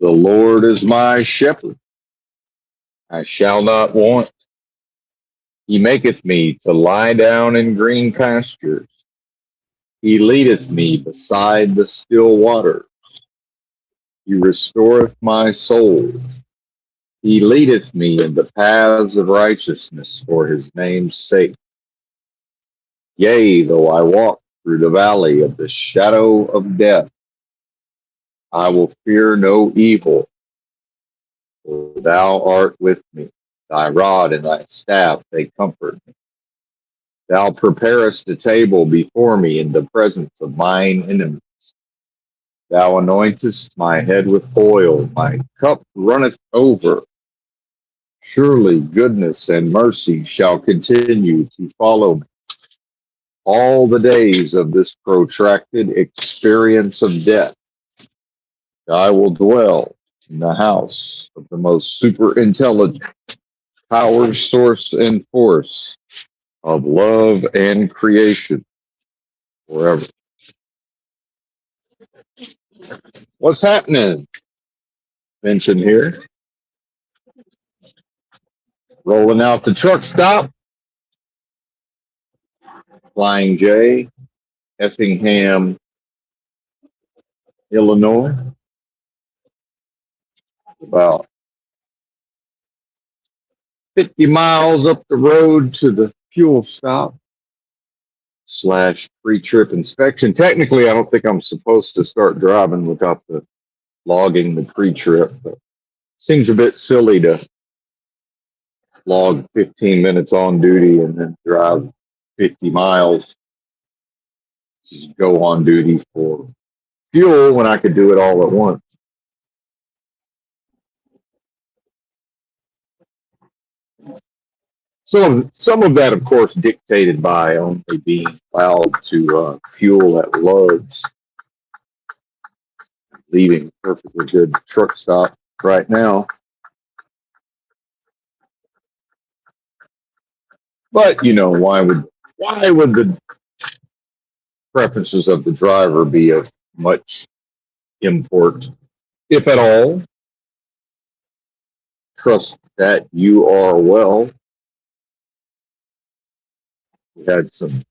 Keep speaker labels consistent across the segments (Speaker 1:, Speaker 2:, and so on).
Speaker 1: The Lord is my shepherd, I shall not want. He maketh me to lie down in green pastures. He leadeth me beside the still waters. He restoreth my soul. He leadeth me in the paths of righteousness for his name's sake. Yea, though I walk through the valley of the shadow of death, I will fear no evil, for thou art with me. Thy rod and thy staff, they comfort me. Thou preparest a table before me in the presence of mine enemies. Thou anointest my head with oil, my cup runneth over. Surely goodness and mercy shall continue to follow me all the days of this protracted experience of death. I will dwell in the house of the most super intelligent, power, source, and force of love and creation forever. What's happening? Mention here. Rolling out the truck stop. Flying J, Effingham, Illinois. About 50 miles up the road to the fuel stop / pre-trip inspection. Technically, I don't think I'm supposed to start driving without the logging the pre-trip, but seems a bit silly to log 15 minutes on duty and then drive 50 miles to go on duty for fuel when I could do it all at once. Some of that, of course, dictated by only being allowed to fuel at Love's. Leaving a perfectly good truck stop right now. But you know, why would the preferences of the driver be of much import, if at all? Trust that you are well. We had some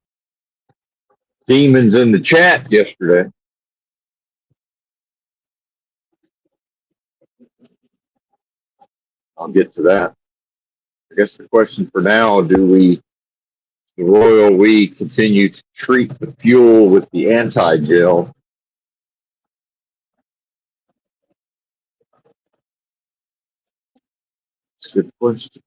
Speaker 1: demons in the chat yesterday. I'll get to that. I guess the question for now, the Royal we continue to treat the fuel with the anti-gel? It's a good question.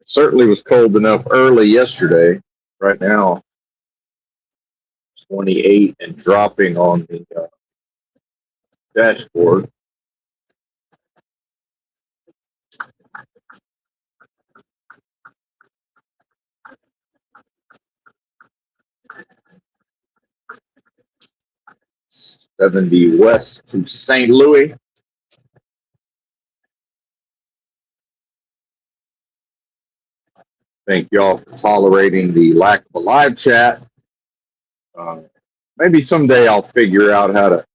Speaker 1: It certainly was cold enough early yesterday. Right now, 28 and dropping on the dashboard. '70 west to St. Louis. Thank y'all for tolerating the lack of a live chat. Maybe someday I'll figure out how to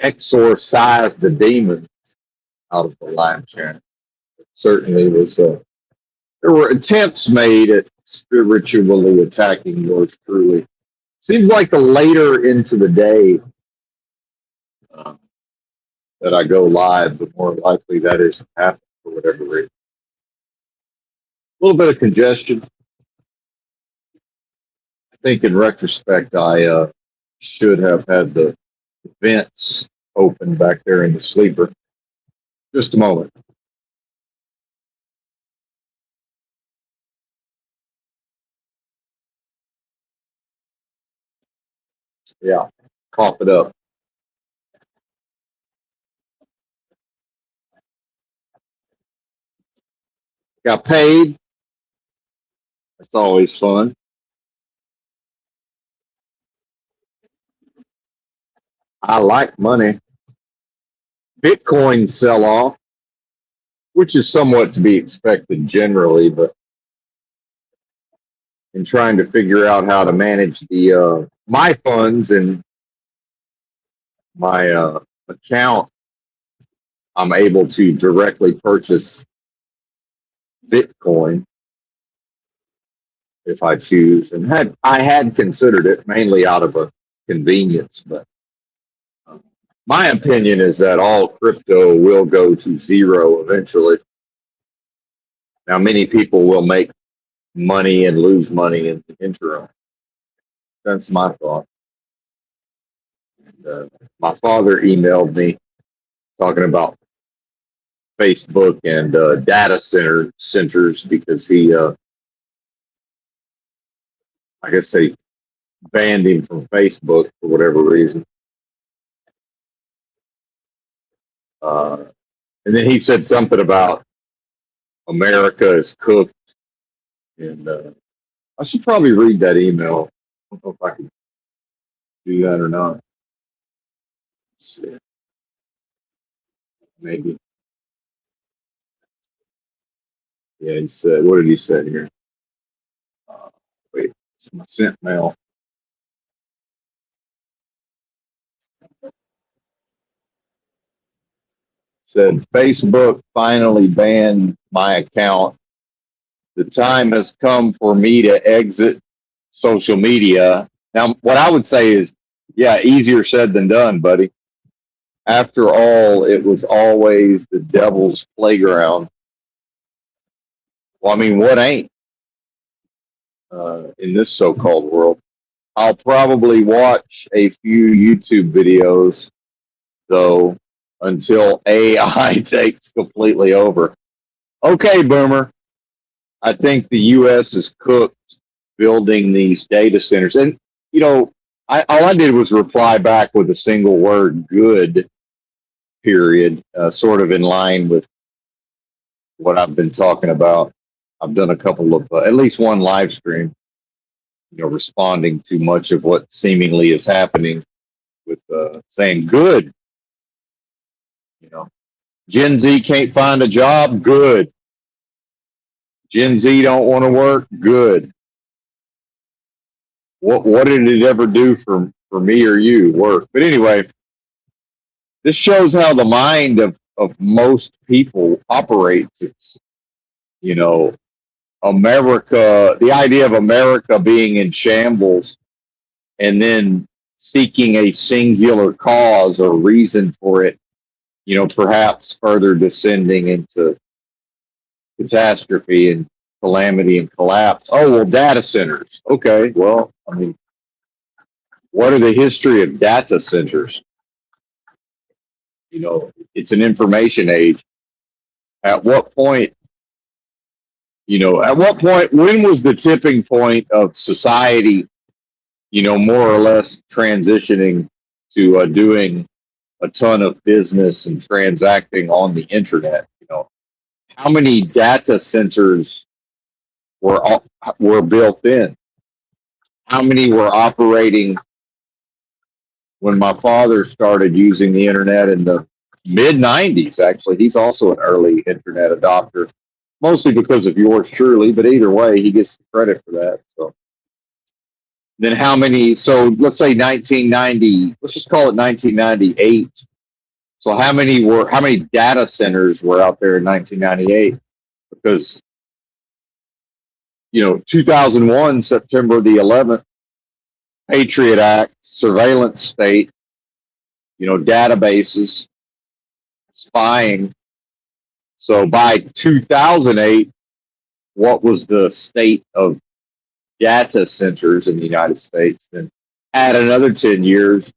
Speaker 1: exorcise the demons out of the live chat. It certainly was. There were attempts made at spiritually attacking yours truly. Seems like the later into the day that I go live, the more likely that is to happen for whatever reason. A little bit of congestion. I think in retrospect, I should have had the vents open back there in the sleeper. Just a moment. Yeah, cough it up. Got paid. That's always fun. I like money. Bitcoin sell off, which is somewhat to be expected generally, but in trying to figure out how to manage the my funds and my account, I'm able to directly purchase Bitcoin if I choose, and I had considered it mainly out of a convenience, but my opinion is that all crypto will go to zero eventually. Now, many people will make money and lose money in the interim. That's my thought. And, my father emailed me talking about Facebook and data centers because he, I guess they banned him from Facebook for whatever reason. And then he said something about America is cooked, and I should probably read that email. I don't know if I can do that or not. Let's see. Maybe. Yeah, he said, what did he say here? Wait, it's my sent mail. Said, Facebook finally banned my account. The time has come for me to exit social media. Now, what I would say is, yeah, easier said than done, buddy. After all, it was always the devil's playground. Well, I mean, what ain't in this so-called world? I'll probably watch a few YouTube videos, though, until AI takes completely over. Okay, Boomer. I think the U.S. is cooked building these data centers. And, all I did was reply back with a single word, good, period, sort of in line with what I've been talking about. I've done a couple of, at least one live stream, responding to much of what seemingly is happening with saying good. Gen Z can't find a job, good. Gen Z don't want to work, good. What did it ever do for me or you? Work. But anyway, this shows how the mind of most people operates. It's, America, the idea of America being in shambles and then seeking a singular cause or reason for it, perhaps further descending into catastrophe and calamity and collapse. Oh, well, data centers. Okay, well, I mean, what are the history of data centers? It's an information age. At what point, when was the tipping point of society, more or less transitioning to doing a ton of business and transacting on the internet? How many data centers were built in? How many were operating when my father started using the internet in the mid 90s? Actually, he's also an early internet adopter, mostly because of yours truly, but either way, he gets the credit for that. So then how many, so let's say 1990, let's just call it 1998. So how many data centers were out there in 1998? Because 2001, September the 11th, Patriot Act, surveillance state, databases, spying. So by 2008, what was the state of data centers in the United States? Then add another 10 years,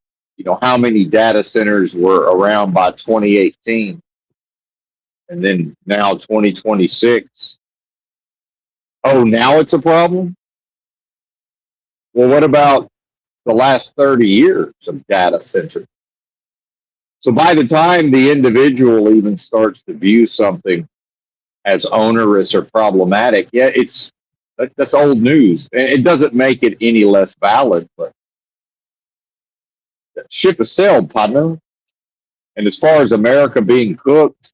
Speaker 1: how many data centers were around by 2018? And then now 2026. Oh, now it's a problem? Well, what about the last 30 years of data centers? So by the time the individual even starts to view something as onerous or problematic, yeah, that's old news. And it doesn't make it any less valid, but that ship has sailed, partner. And as far as America being cooked,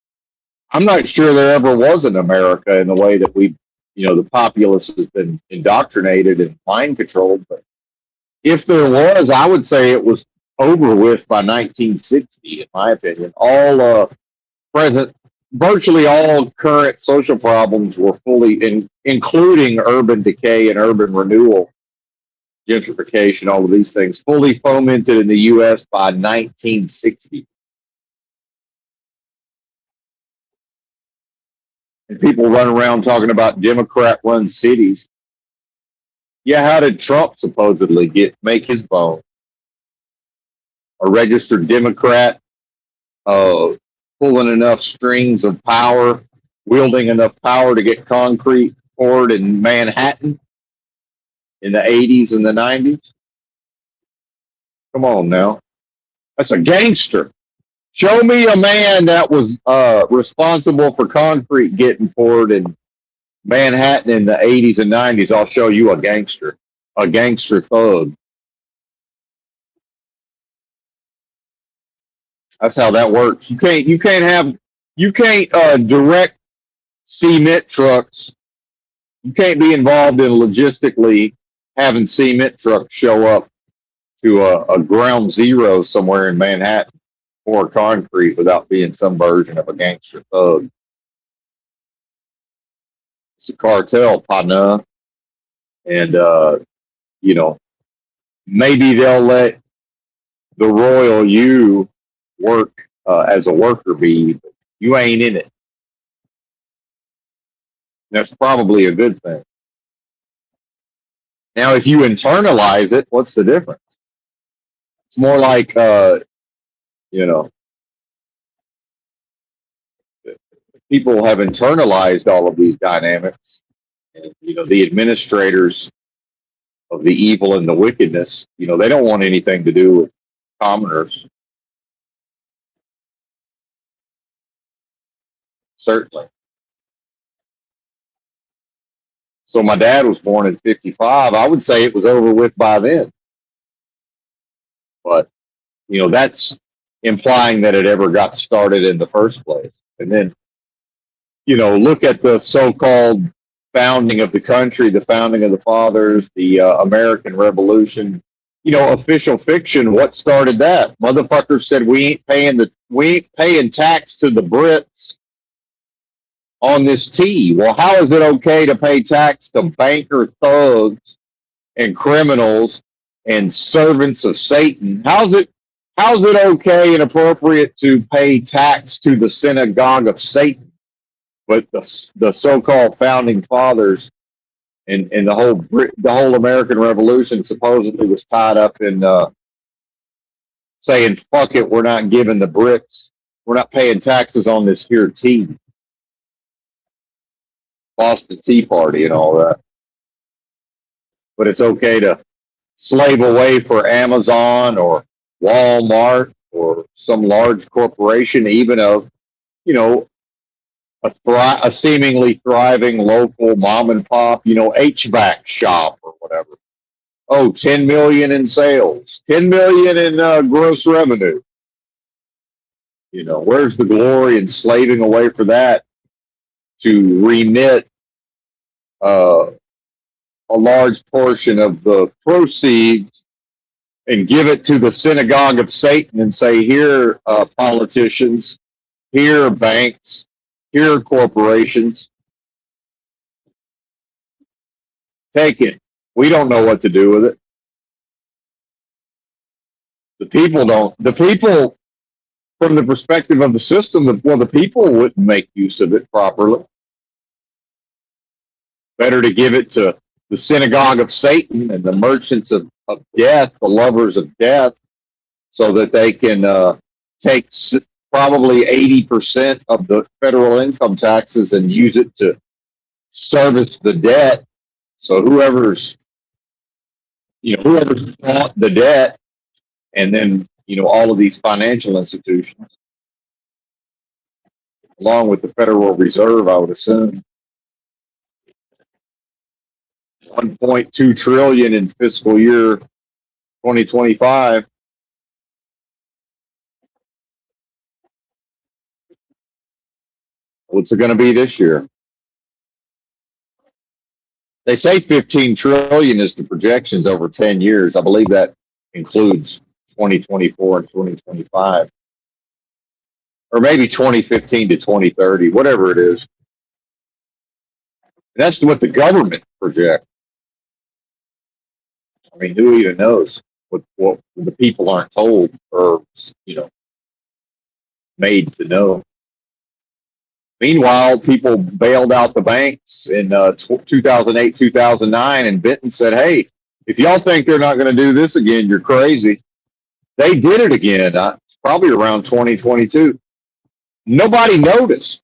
Speaker 1: I'm not sure there ever was an America in the way that the populace has been indoctrinated and mind controlled. But if there was, I would say it was over with by 1960, in my opinion. All present, virtually all current social problems were fully, including urban decay and urban renewal, gentrification, all of these things, fully fomented in the U.S. by 1960. And people run around talking about Democrat-run cities. Yeah, how did Trump supposedly make his bone? A registered Democrat, uh, pulling enough strings of power, wielding enough power to get concrete poured in Manhattan in the 80s and the 90s. Come on now. That's a gangster. Show me a man that was responsible for concrete getting poured in Manhattan in the 80s and 90s. I'll show you a gangster thug. That's how that works. You can't direct cement trucks. You can't be involved in logistically having cement trucks show up to a ground zero somewhere in Manhattan for concrete without being some version of a gangster thug. It's a cartel, partner. And, you know, maybe they'll let the royal you work as a worker bee, but you ain't in it. That's probably a good thing. Now, if you internalize it, what's the difference? It's more like, you know, people have internalized all of these dynamics. And, you know, the administrators of the evil and the wickedness, you know, they don't want anything to do with commoners. Certainly. So my dad was born in 55. I would say it was over with by then. But, you know, that's implying that it ever got started in the first place. And then, you know, look at the so-called founding of the country, the founding of the fathers, the American Revolution. You know, official fiction. What started that? Motherfuckers said we ain't paying tax to the Brits on this tea. Well, how is it okay to pay tax to banker thugs and criminals and servants of Satan? How's it okay and appropriate to pay tax to the synagogue of Satan? But the so-called founding fathers and the whole American Revolution supposedly was tied up in saying, fuck it, we're not giving the Brits, we're not paying taxes on this here tea. Boston Tea Party and all that. But it's okay to slave away for Amazon or Walmart or some large corporation, even of, you know, a seemingly thriving local mom and pop, you know, HVAC shop or whatever. Oh, 10 million in sales, 10 million in gross revenue. You know, where's the glory in slaving away for that to remit a large portion of the proceeds and give it to the synagogue of Satan and say, here, politicians, here, banks, here, corporations, take it. We don't know what to do with it. The people don't. The people, from the perspective of the system, the people wouldn't make use of it properly. Better to give it to the synagogue of Satan and the merchants of death, the lovers of death, so that they can take probably 80% of the federal income taxes and use it to service the debt. So whoever's bought the debt, and then, you know, all of these financial institutions, along with the Federal Reserve, I would assume, 1.2 trillion in fiscal year 2025. What's it going to be this year? They say 15 trillion is the projections over 10 years. I believe that includes 2024 and 2025, or maybe 2015 to 2030, whatever it is. And that's what the government projects. I mean, who even knows what the people aren't told or, you know, made to know. Meanwhile, people bailed out the banks in 2008, 2009, and Benton said, hey, if y'all think they're not going to do this again, you're crazy. They did it again, probably around 2022. Nobody noticed.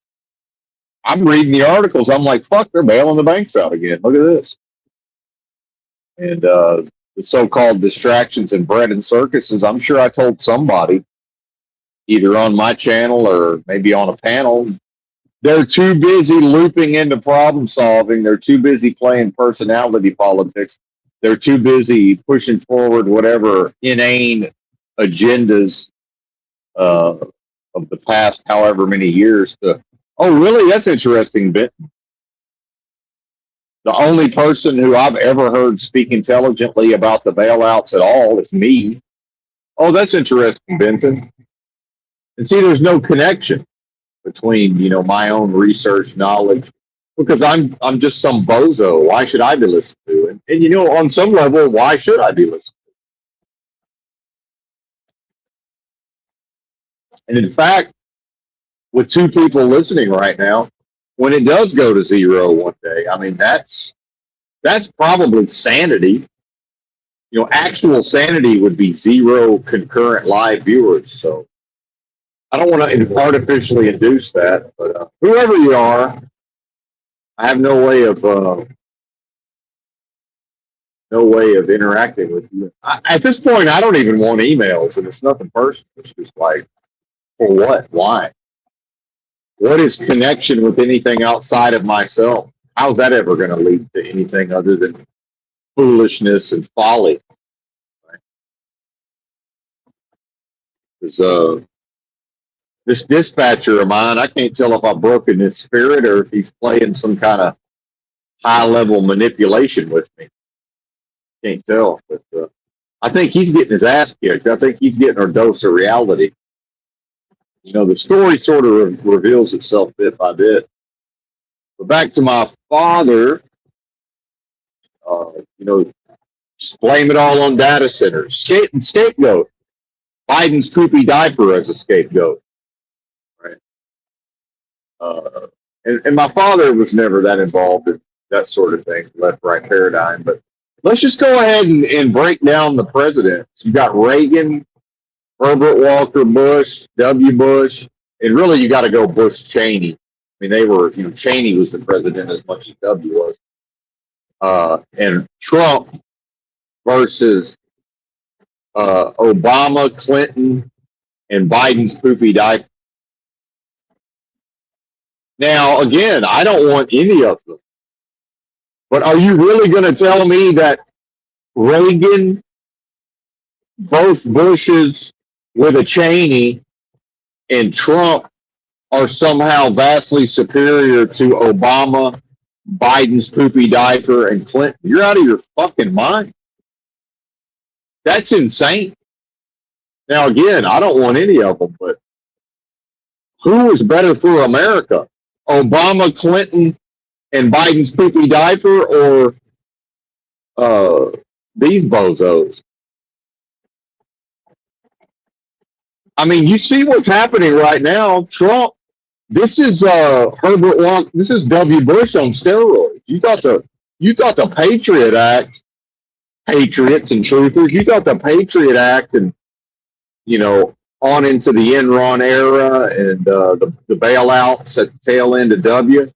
Speaker 1: I'm reading the articles. I'm like, fuck, they're bailing the banks out again. Look at this. And the so-called distractions and bread and circuses, I'm sure I told somebody, either on my channel or maybe on a panel, they're too busy looping into problem solving. They're too busy playing personality politics. They're too busy pushing forward whatever inane agendas of the past however many years to, oh, really? That's interesting, Benton. The only person who I've ever heard speak intelligently about the bailouts at all is me. Oh, that's interesting, Benton. And see, there's no connection between, you know, my own research knowledge, because I'm just some bozo. Why should I be listened to? And you know, on some level, why should I be listened to? And in fact, with two people listening right now, when it does go to zero one day, I mean, that's probably sanity. You know, actual sanity would be zero concurrent live viewers. So I don't want to artificially induce that, but whoever you are, I have no way of interacting with you. At this point, I don't even want emails, and it's nothing personal. It's just like, for what? Why? What is connection with anything outside of myself? How's that ever going to lead to anything other than foolishness and folly? Because this dispatcher of mine, I can't tell if I've broken his spirit or if he's playing some kind of high-level manipulation with me. Can't tell, but I think he's getting his ass kicked. I think he's getting our dose of reality. You know, the story sort of reveals itself bit by bit. But back to my father, you know, just blame it all on data centers. Scapegoat. Biden's poopy diaper as a scapegoat. Right. And my father was never that involved in that sort of thing, left-right paradigm. But let's just go ahead and break down the presidents. You got Reagan, Herbert Walker Bush, W. Bush, and really you got to go Bush Cheney. I mean, they were, you know, Cheney was the president as much as W was. And Trump versus Obama, Clinton, and Biden's poopy diaper. Now, again, I don't want any of them. But are you really going to tell me that Reagan, both Bushes with a Cheney, and Trump are somehow vastly superior to Obama, Biden's poopy diaper, and Clinton? You're out of your fucking mind. That's insane. Now, again, I don't want any of them, but who is better for America? Obama, Clinton, and Biden's poopy diaper, or these bozos? I mean, you see what's happening right now. Trump, this is Herbert Walker, this is W. Bush on steroids. You thought the Patriot Act, patriots and truthers, you thought the Patriot Act and, you know, on into the Enron era and the bailouts at the tail end of W.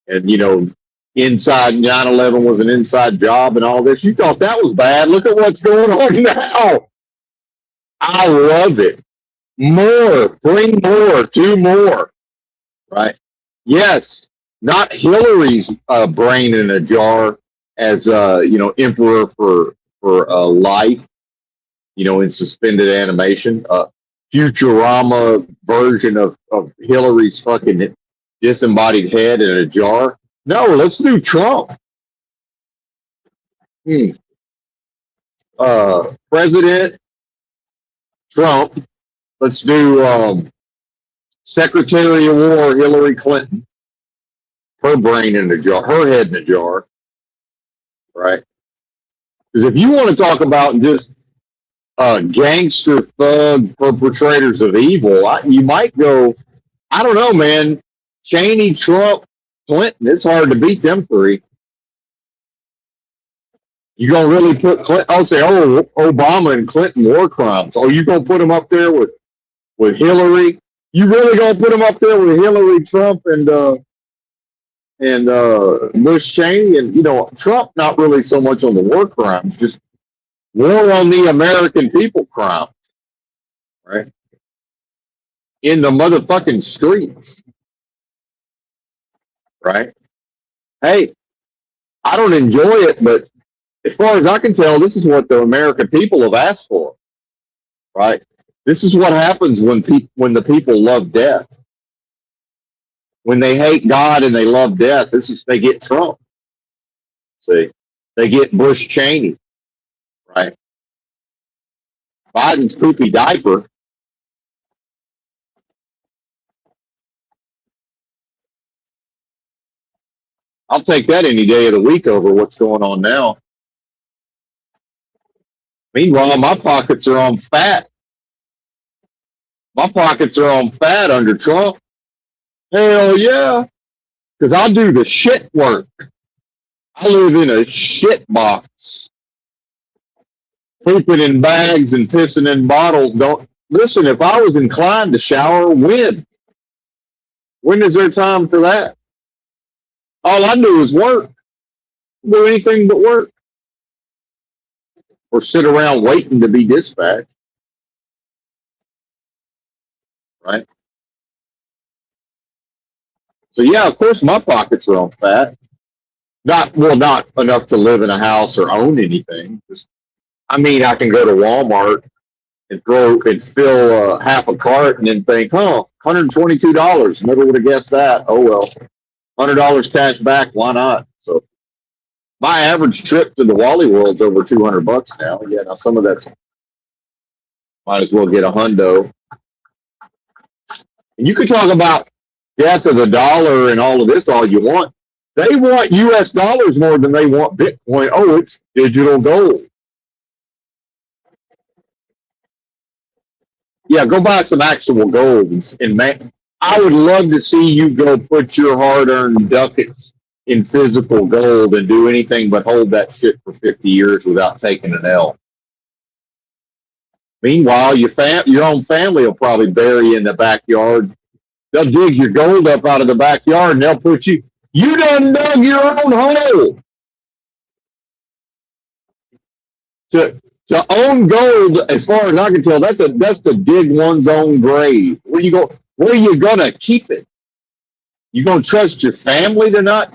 Speaker 1: And, you know, inside 9/11 was an inside job and all this. You thought that was bad. Look at what's going on now. I love it. More. Bring more. Do more. Right? Yes. Not Hillary's brain in a jar as, you know, emperor for life, you know, in suspended animation. Futurama version of Hillary's fucking disembodied head in a jar. No, let's do Trump. President, Trump. Let's do Secretary of War Hillary Clinton. Her brain in a jar, her head in a jar, right? Because if you want to talk about just gangster thug perpetrators of evil, you might go, I don't know, man. Cheney, Trump, Clinton. It's hard to beat them three. You gonna really put Clinton? I'll say, oh, Obama and Clinton war crimes. Oh, you gonna put them up there with Hillary? You really gonna put them up there with Hillary, Trump, and Bush, Cheney, and Trump not really so much on the war crimes, just war on the American people crime, right? In the motherfucking streets, right? Hey, I don't enjoy it, but as far as I can tell, this is what the American people have asked for, right? This is what happens when the people love death. When they hate God and they love death, they get Trump. See, they get Bush, Cheney, right? Biden's poopy diaper. I'll take that any day of the week over what's going on now. Meanwhile, my pockets are on fat. My pockets are on fat under Trump. Hell yeah. Because I'll do the shit work. I live in a shit box. Pooping in bags and pissing in bottles. Don't listen, if I was inclined to shower, when? When is there time for that? All I do is work. Do anything but work. Or sit around waiting to be dispatched. Right? So yeah, of course my pockets are on fat. Not enough to live in a house or own anything. I mean, I can go to Walmart and fill half a cart and then think, $122. Never would have guessed that. Oh well, $100 cash back. Why not? So my average trip to the Wally World's over $200 now. Yeah, now some of that's might as well get a hundo. And you could talk about death of the dollar and all of this all you want. They want U.S. dollars more than they want Bitcoin. Oh, it's digital gold. Yeah, go buy some actual gold. And man, I would love to see you go put your hard-earned ducats in physical gold and do anything but hold that shit for 50 years without taking an L. Meanwhile, your own family will probably bury you in the backyard. They'll dig your gold up out of the backyard and they'll put you done dug your own hole. To own gold, as far as I can tell, that's to dig one's own grave. Where are you gonna keep it? You gonna trust your family to not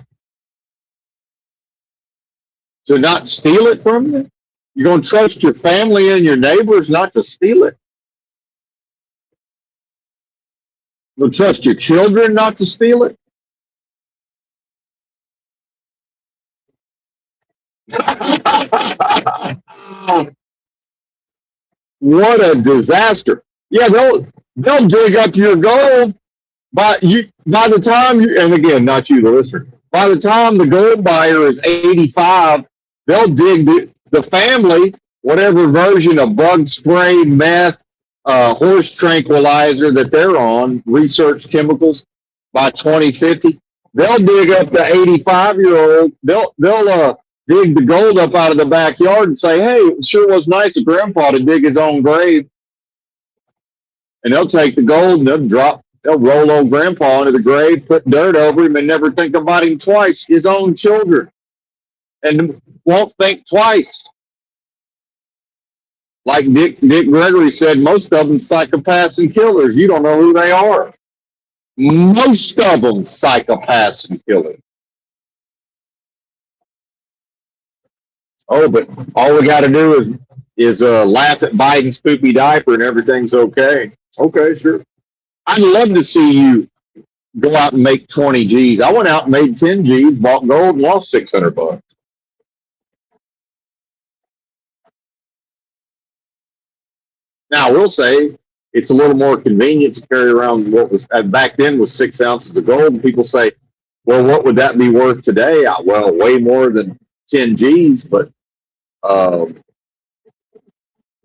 Speaker 1: steal it from you? You gonna trust your family and your neighbors not to steal it? You gonna trust your children not to steal it? What a disaster! Yeah, they'll dig up your gold by the time and again, not you, the listener. By the time the gold buyer is 85, they'll dig the family, whatever version of bug spray, meth, horse tranquilizer that they're on, research chemicals. By 2050, they'll dig up the 85-year-old. They'll dig the gold up out of the backyard and say, hey, it sure was nice of Grandpa to dig his own grave. And they'll take the gold and they'll roll old Grandpa into the grave, put dirt over him, and never think about him twice. His own children. And won't think twice. Like Dick Gregory said, most of them psychopaths and killers. You don't know who they are. Most of them psychopaths and killers. Oh, but all we got to do is laugh at Biden's poopy diaper and everything's okay. Okay, sure. I'd love to see you go out and make 20 G's. I went out and made 10 G's, bought gold, and lost $600. Now, I will say it's a little more convenient to carry around what was back then was 6 ounces of gold. And people say, well, what would that be worth today? Well, way more than 10 G's. But um,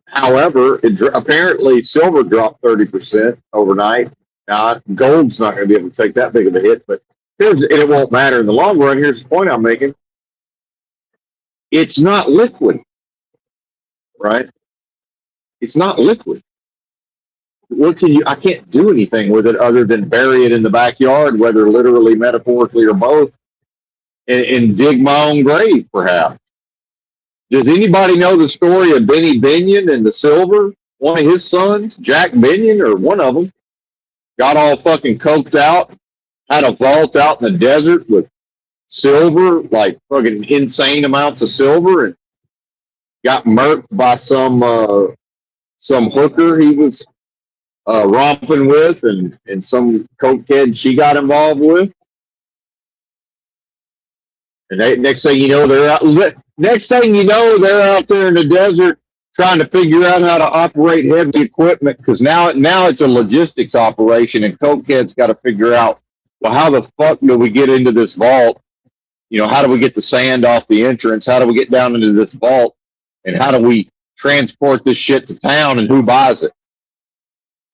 Speaker 1: however, apparently silver dropped 30% overnight. Now, gold's not going to be able to take that big of a hit, but it won't matter in the long run. Here's the point I'm making. It's not liquid, right? It's not liquid. What can you? I can't do anything with it other than bury it in the backyard, whether literally, metaphorically, or both, and dig my own grave, perhaps. Does anybody know the story of Benny Binion and the silver? One of his sons, Jack Binion, or one of them, got all fucking coked out, had a vault out in the desert with silver, like fucking insane amounts of silver, and got murked by some hooker he was romping with, and some cokehead she got involved with. And next thing you know, they're out. Next thing you know, they're out there in the desert trying to figure out how to operate heavy equipment, because now it's a logistics operation, and cokehead's got to figure out, well, how the fuck do we get into this vault? You know, how do we get the sand off the entrance? How do we get down into this vault? And how do we transport this shit to town, and who buys it?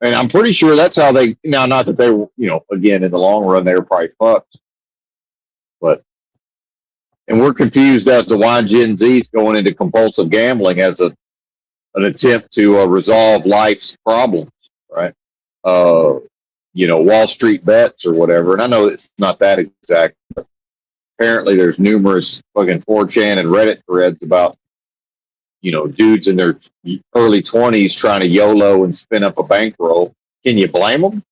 Speaker 1: And I'm pretty sure that's how they, now, not that they were, again, in the long run, they were probably fucked. But, and we're confused as to why Gen Z's going into compulsive gambling as an attempt to resolve life's problems, right? Wall Street bets or whatever. And I know it's not that exact, but apparently there's numerous fucking 4chan and Reddit threads about, dudes in their early 20s trying to YOLO and spin up a bankroll. Can you blame them?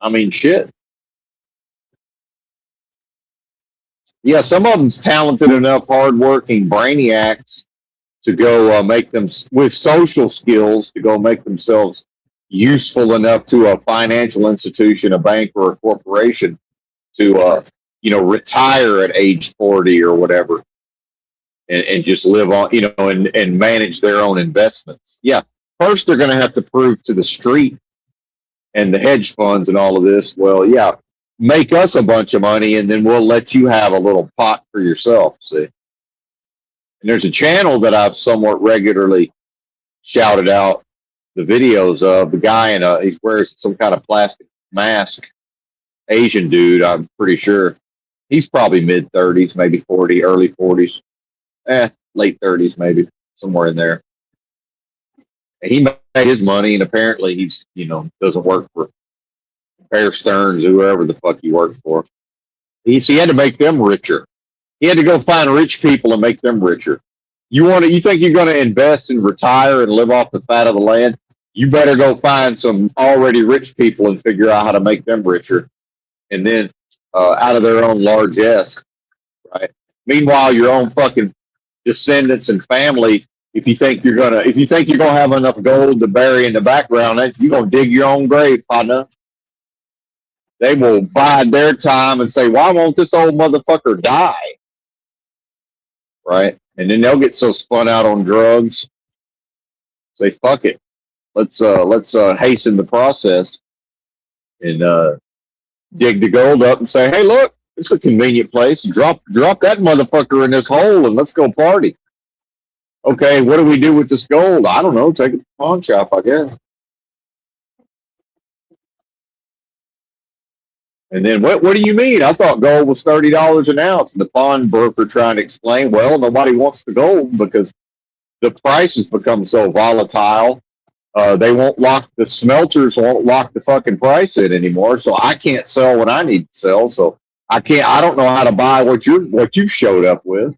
Speaker 1: I mean, shit. Yeah, some of them's talented enough, hardworking brainiacs to go make them, with social skills, to go make themselves useful enough to a financial institution, a bank, or a corporation to, retire at age 40 or whatever. And just live on, and manage their own investments. Yeah, first they're going to have to prove to the street and the hedge funds and all of this, well, yeah, make us a bunch of money, and then we'll let you have a little pot for yourself, see? And there's a channel that I've somewhat regularly shouted out the videos of. The guy he wears some kind of plastic mask, Asian dude, I'm pretty sure. He's probably mid-30s, maybe 40, early 40s. Late 30s, maybe, somewhere in there. And he made his money, and apparently he's, doesn't work for Bear Stearns, whoever the fuck he worked for. He had to make them richer. He had to go find rich people and make them richer. You think you're going to invest and retire and live off the fat of the land? You better go find some already rich people and figure out how to make them richer, and then out of their own largesse, right? Meanwhile, your own fucking descendants and family, if you think you're gonna have enough gold to bury in the background, you're gonna dig your own grave, partner. They will bide their time and say, why won't this old motherfucker die? Right? And then they'll get so spun out on drugs, say, fuck it. Let's hasten the process and dig the gold up and say, hey, look, it's a convenient place. Drop that motherfucker in this hole and let's go party. Okay, what do we do with this gold? I don't know. Take it to the pawn shop, I guess. And then what do you mean? I thought gold was $30 an ounce. And the pawnbroker trying to explain, well, nobody wants the gold because the price has become so volatile. The smelters won't lock the fucking price in anymore. So I can't sell what I need to sell. So I don't know how to buy what you showed up with.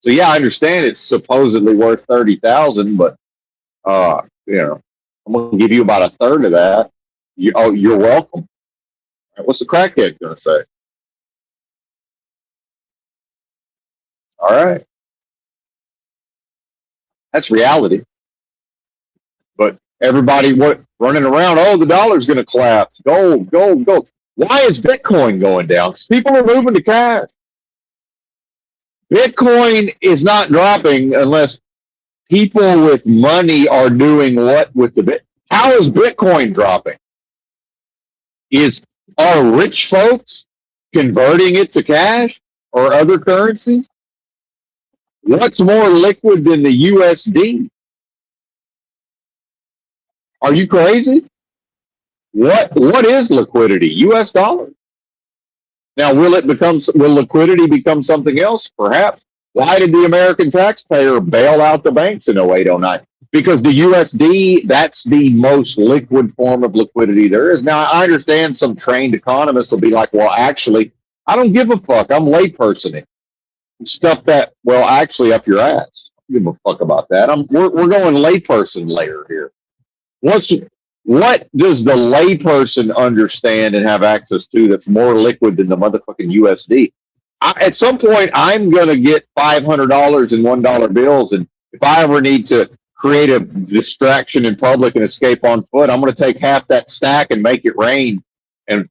Speaker 1: So yeah, I understand it's supposedly worth 30,000, but I'm gonna give you about a third of that. You're welcome. What's the crackhead gonna say? All right, that's reality. But everybody running around? Oh, the dollar's gonna collapse. Gold, gold, gold. Why is Bitcoin going down? Because people are moving to cash. Bitcoin is not dropping unless people with money are doing what with the bit? How is Bitcoin dropping? Is Are rich folks converting it to cash or other currency? What's more liquid than the USD? Are you crazy? What is liquidity? US dollars. Now, will liquidity become something else? Perhaps. Why did the American taxpayer bail out the banks in 0809? Because the USD, that's the most liquid form of liquidity there is. Now, I understand some trained economists will be like, well, actually, I don't give a fuck. I'm laypersoning. Stuff that, well, actually, up your ass. I don't give a fuck about that. We're going layperson layer here. What's what does the layperson understand and have access to that's more liquid than the motherfucking USD? At some point, I'm gonna get $500 in $1 bills, and if I ever need to create a distraction in public and escape on foot, I'm gonna take half that stack and make it rain, and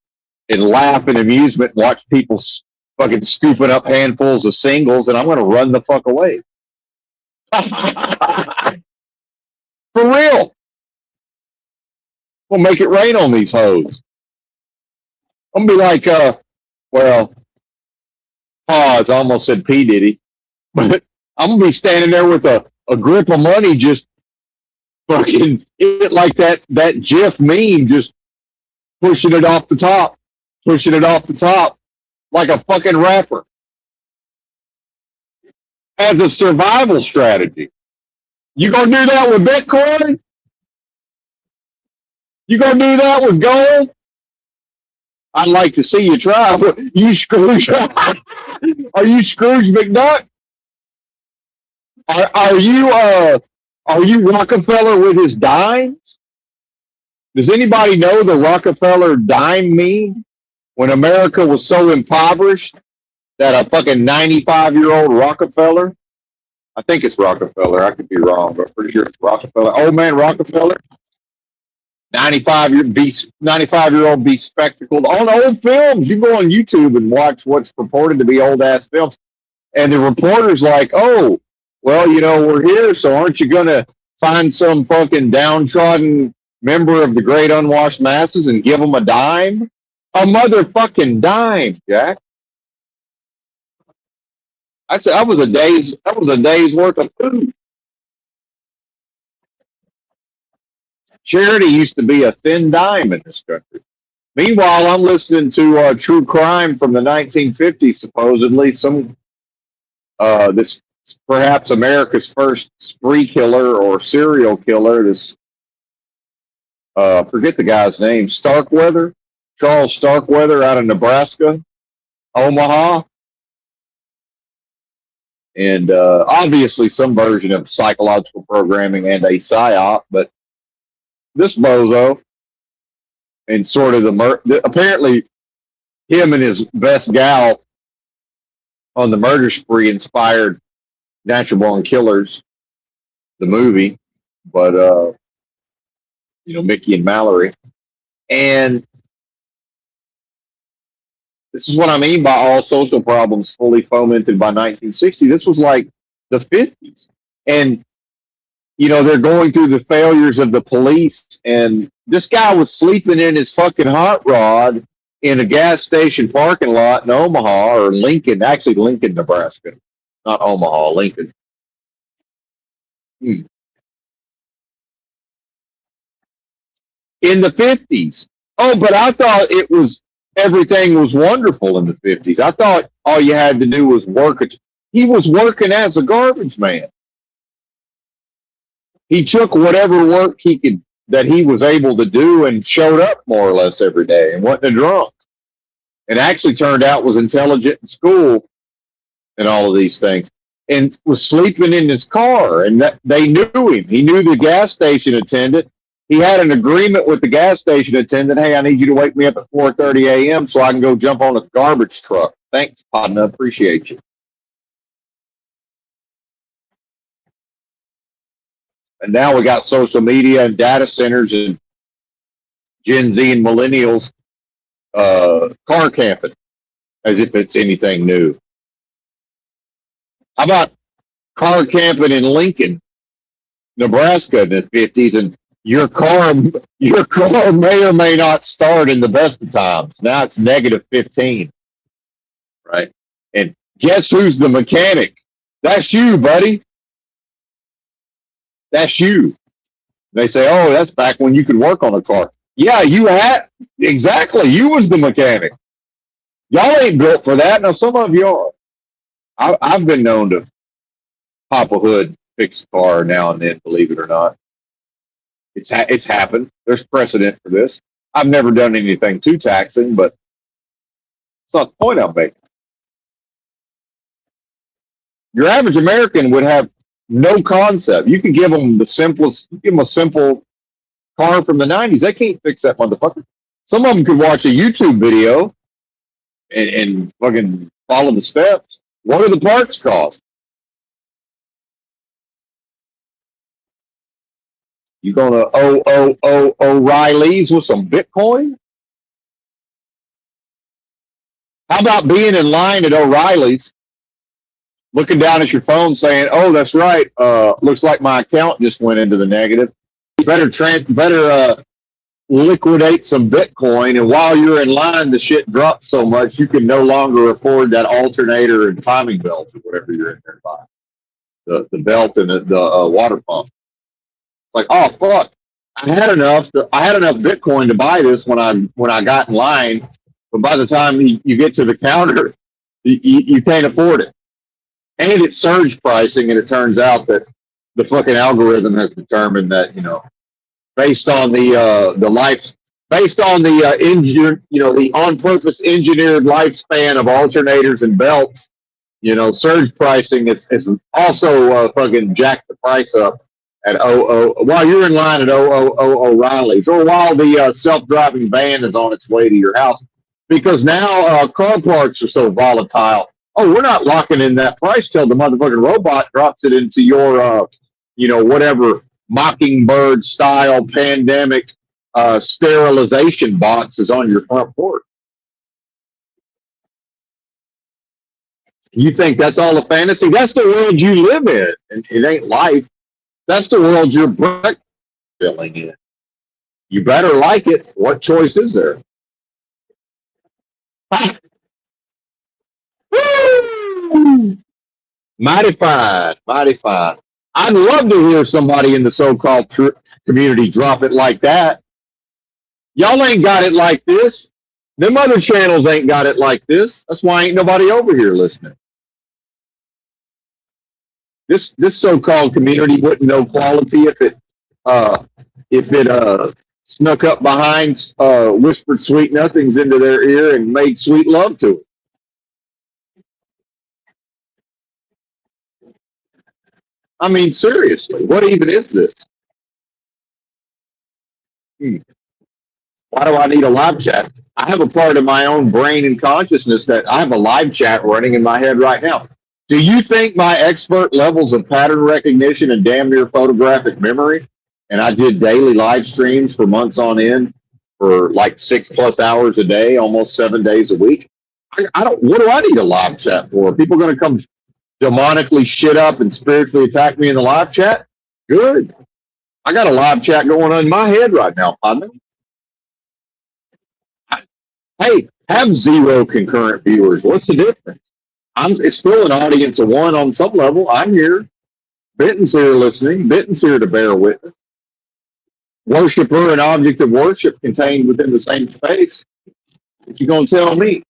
Speaker 1: laugh in amusement and watch people fucking scooping up handfuls of singles, and I'm gonna run the fuck away. For real. We'll make it rain on these hoes. I'm gonna be like, well, pause. I almost said P Diddy, but I'm gonna be standing there with a grip of money, just fucking it like that GIF meme, just pushing it off the top, pushing it off the top, like a fucking rapper, as a survival strategy. You gonna do that with Bitcoin? You gonna do that with gold? I'd like to see you try. You Scrooge? Are you Scrooge McDuck? Are you Rockefeller with his dimes? Does anybody know the Rockefeller dime meme? When America was so impoverished that a fucking 95-year-old Rockefeller, I think it's Rockefeller, I could be wrong, but I'm pretty sure it's Rockefeller. Old man Rockefeller, 95-year-old be spectacled on old films. You go on YouTube and watch what's purported to be old ass films, and the reporter's like, "Oh, well, we're here, so aren't you gonna find some fucking downtrodden member of the great unwashed masses and give them a dime? A motherfucking dime, Jack." I said that was a day's worth of food. Charity used to be a thin dime in this country. Meanwhile, I'm listening to true crime from the 1950s. Supposedly, this perhaps America's first spree killer or serial killer. This forget the guy's name. Charles Starkweather, out of Nebraska, Omaha, and obviously some version of psychological programming and a psyop. But this bozo, and sort of apparently him and his best gal on the murder spree inspired Natural Born Killers, the movie, but Mickey and Mallory. And this is what I mean by all social problems fully fomented by 1960. This was like the 50s. And they're going through the failures of the police, and this guy was sleeping in his fucking hot rod in a gas station parking lot in Omaha or Lincoln, actually Lincoln, Nebraska, not Omaha, Lincoln. In the 50s. Oh, but I thought everything was wonderful in the 50s. I thought all you had to do was work. He was working as a garbage man. He took whatever work that he was able to do and showed up more or less every day and wasn't a drunk. And actually turned out was intelligent in school and all of these things. And was sleeping in his car, and they knew him. He knew the gas station attendant. He had an agreement with the gas station attendant. Hey, I need you to wake me up at 4:30 a.m. so I can go jump on a garbage truck. Thanks, partner. Appreciate you. And now we got social media and data centers and Gen Z and millennials car camping as if it's anything new. How about car camping in Lincoln Nebraska in the 50s, and your car your car may or may not start in the best of times. Now it's negative 15, right? And guess who's the mechanic? That's you, buddy. That's you. They say, oh, that's back when you could work on a car. Yeah, you had exactly. You was the mechanic. Y'all ain't built for that. Now some of you are. I've been known to pop a hood, fix a car now and then. Believe it or not, it's happened. There's precedent for this. I've never done anything too taxing, but it's not the point I'm making. Your average American would have no concept. You can give them the simplest, give them a simple car from the 90s. They can't fix that motherfucker. Some of them could watch a YouTube video and fucking follow the steps. What do the parts cost? You going to O'Reilly's with some Bitcoin? How about being in line at O'Reilly's, looking down at your phone saying, oh, that's right, looks like my account just went into the negative. Better liquidate some Bitcoin, and while you're in line, the shit drops so much you can no longer afford that alternator and timing belt or whatever you're in there buying. The belt and the water pump. It's like, oh fuck, I had enough Bitcoin to buy this when I got in line, but by the time you get to the counter, you can't afford it. And it's surge pricing, and it turns out that the fucking algorithm has determined that, based on the on purpose engineered lifespan of alternators and belts, surge pricing is also fucking jacked the price up at while you're in line at O'Reilly's, or while the self-driving van is on its way to your house, because now car parts are so volatile. Oh, we're not locking in that price till the motherfucking robot drops it into your whatever Mockingbird style pandemic sterilization box is on your front porch. You think that's all a fantasy? That's the world you live in, and it ain't life. That's the world you're filling in. You better like it. What choice is there? Mighty fine, mighty fine. I'd love to hear somebody in the so-called community drop it like that. Y'all ain't got it like this. Them other channels ain't got it like this. That's why ain't nobody over here listening. This so-called community wouldn't know quality if it snuck up behind, whispered sweet nothings into their ear and made sweet love to it. I mean, seriously, what even is this? Why do I need a live chat? I have a part of my own brain and consciousness that I have a live chat running in my head right now. Do you think my expert levels of pattern recognition and damn near photographic memory, and I did daily live streams for months on end for like 6+ hours a day, almost 7 days a week? I don't. What do I need a live chat for? Are people going to come demonically shit up and spiritually attack me in the live chat? Good. I got a live chat going on in my head right now, partner. Hey, have 0 concurrent viewers. What's the difference? It's still an audience of 1 on some level. I'm here. Benton's here listening. Benton's here to bear witness. Worshiper and object of worship contained within the same space. What you gonna tell me?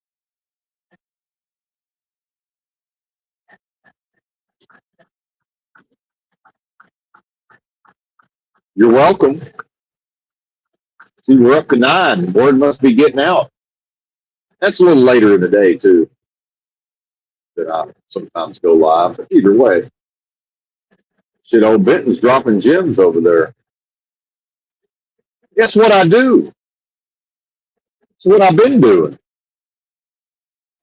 Speaker 1: You're welcome. See, we're up to 9. Word must be getting out. That's a little later in the day, too, that I sometimes go live. But either way, shit, old Benton's dropping gems over there. Guess what I do? It's what I've been doing.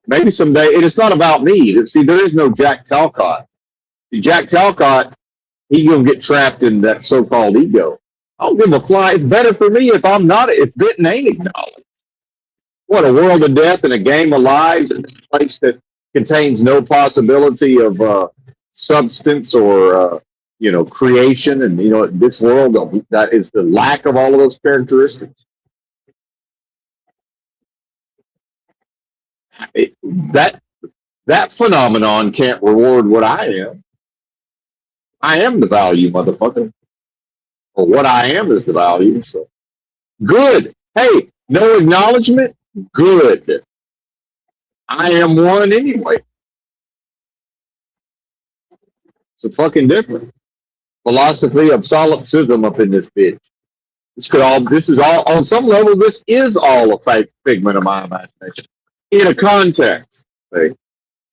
Speaker 1: Maybe someday, and it's not about me. See, there is no Jack Talcott. See, Jack Talcott, he's going to get trapped in that so-called ego. I don't give a fly. It's better for me if Benton ain't acknowledged. What, a world of death and a game of lives, and a place that contains no possibility of substance or creation, and this world that is the lack of all of those characteristics. It, that that phenomenon can't reward what I am. I am the value, motherfucker. Or what I am is the value. So good. Hey, no acknowledgement. Good. I am one anyway. It's a fucking different philosophy of solipsism up in this bitch. This is all on some level. This is all a figment of my imagination in a context, see?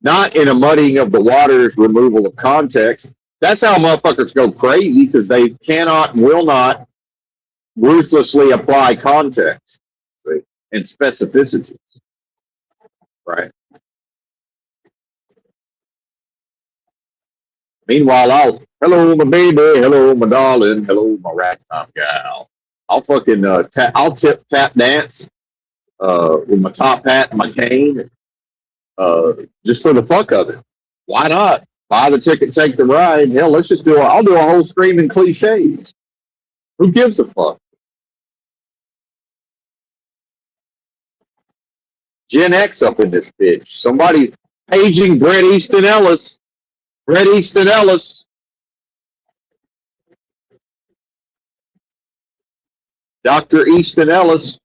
Speaker 1: Not in a muddying of the waters, removal of context. That's how motherfuckers go crazy, because they cannot and will not ruthlessly apply context, see, and specificities, right? Meanwhile, hello my baby, hello my darling, hello my ragtime gal. I'll fucking I'll tap dance with my top hat and my cane, just for the fuck of it. Why not? Buy the ticket, take the ride. Hell, let's just I'll do a whole stream cliches. Who gives a fuck? Gen X up in this bitch. Somebody paging Bret Easton Ellis. Bret Easton Ellis. Dr. Easton Ellis.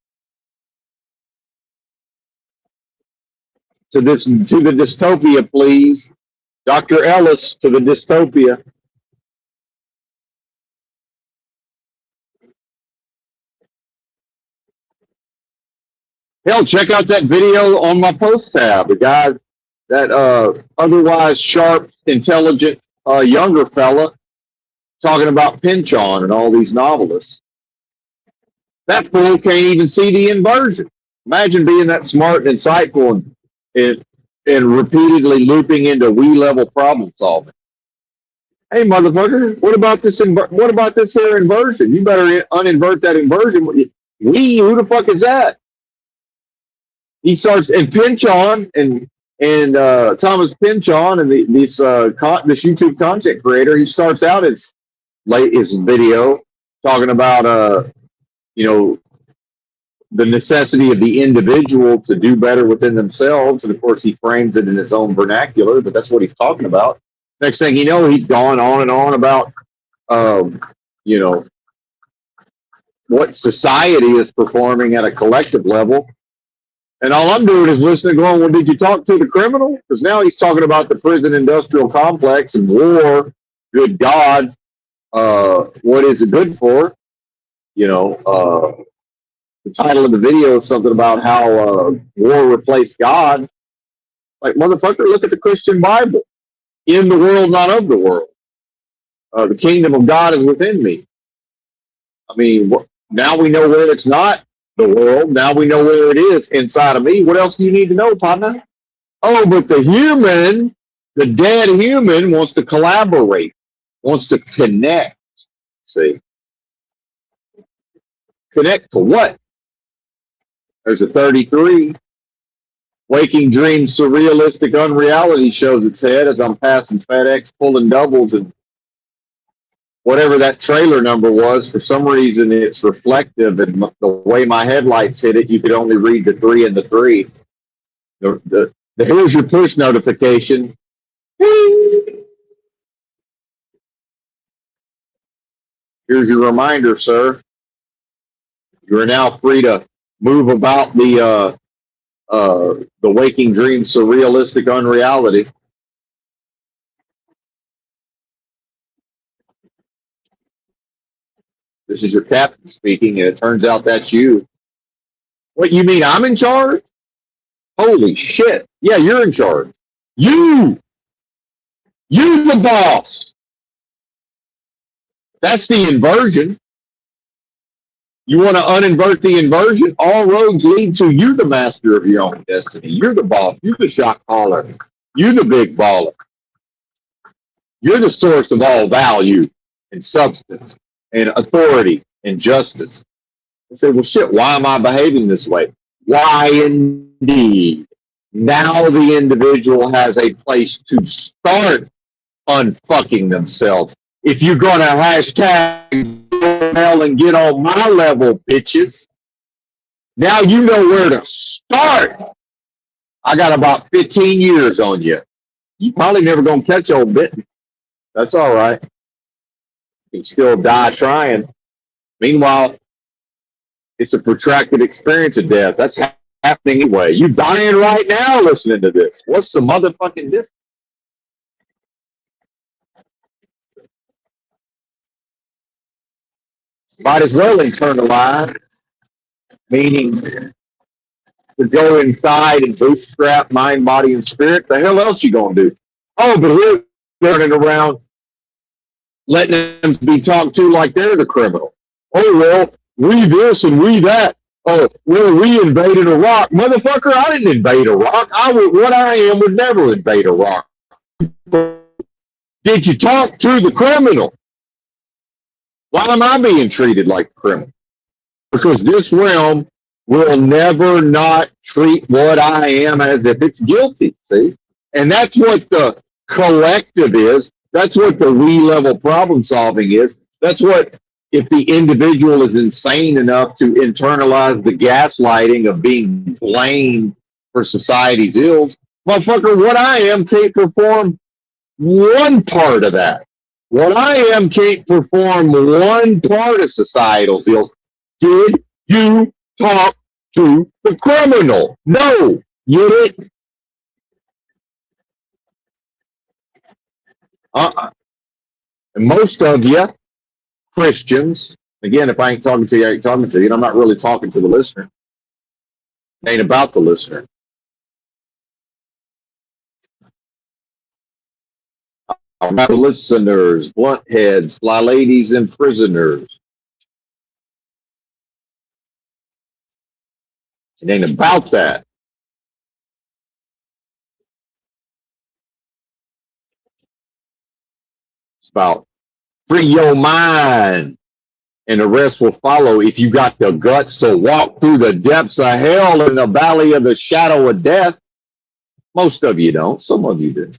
Speaker 1: To the dystopia, please. Dr. Ellis, to the dystopia. Hell, check out that video on my post tab. The guy, that otherwise sharp, intelligent, younger fella, talking about Pynchon and all these novelists. That fool can't even see the inversion. Imagine being that smart and insightful and repeatedly looping into Wii level problem solving. Hey, motherfucker, what about this here inversion? You better uninvert that inversion. Wii, who the fuck is that? He starts, and Pynchon and Thomas Pynchon and this YouTube content creator. He starts out his video talking about the necessity of the individual to do better within themselves, and of course he frames it in his own vernacular, but that's what he's talking about. Next thing you know, he's gone on and on about what society is performing at a collective level. And all I'm doing is listening, going, well, did you talk to the criminal? Because now he's talking about the prison industrial complex and war. Good God, what is it good for? The title of the video is something about how war replaced God. Like, motherfucker, look at the Christian Bible. In the world, not of the world. The kingdom of God is within me. I mean, now we know where it's not the world. Now we know where it is inside of me. What else do you need to know, partner? Oh, but the dead human wants to collaborate, wants to connect. See? Connect to what? There's a 33. Waking Dreams Surrealistic Unreality shows its head as I'm passing FedEx pulling doubles, and whatever that trailer number was, for some reason it's reflective, and the way my headlights hit it, you could only read the 3 and the 3. Here's your push notification. Here's your reminder, sir. You are now free to move about the Waking Dream Surrealistic Unreality. This is your captain speaking, and it turns out that's you. What, you mean I'm in charge? Holy shit. Yeah, you're in charge. You the boss. That's the inversion. You want to uninvert the inversion? All roads lead to you, the master of your own destiny. You're the boss. You're the shot caller. You're the big baller. You're the source of all value and substance and authority and justice. I say, well, shit, why am I behaving this way? Why indeed? Now the individual has a place to start unfucking themselves If you're gonna hashtag hell and get on my level, bitches, now you know where to start. I got about 15 years on you. You probably never gonna catch old bit. That's all right. You can still die trying. Meanwhile, it's a protracted experience of death. That's happening anyway. You dying right now listening to this. What's the motherfucking difference? Might as well internalize, meaning to go inside and bootstrap mind, body, and spirit. The hell else you gonna do? Oh, but we're turning around, letting them be talked to like they're the criminal. Oh well, we this and we that. Oh well, we invaded Iraq, motherfucker. I didn't invade Iraq. What I am would never invade Iraq. Did you talk to the criminal? Why am I being treated like a criminal? Because this realm will never not treat what I am as if it's guilty, see? And that's what the collective is. That's what the we level problem solving is. That's what, if the individual is insane enough to internalize the gaslighting of being blamed for society's ills, motherfucker, what I am can't perform one part of that. What I am can't perform one part of societal ills. Did you talk to the criminal? No, you didn't. And most of you Christians, again, if I ain't talking to you, I ain't talking to you, and I'm not really talking to the listener. It ain't about the listener. About the listeners, blunt heads, fly ladies, and prisoners. It ain't about that. It's about free your mind, and the rest will follow if you got the guts to walk through the depths of hell in the valley of the shadow of death. Most of you don't. Some of you do.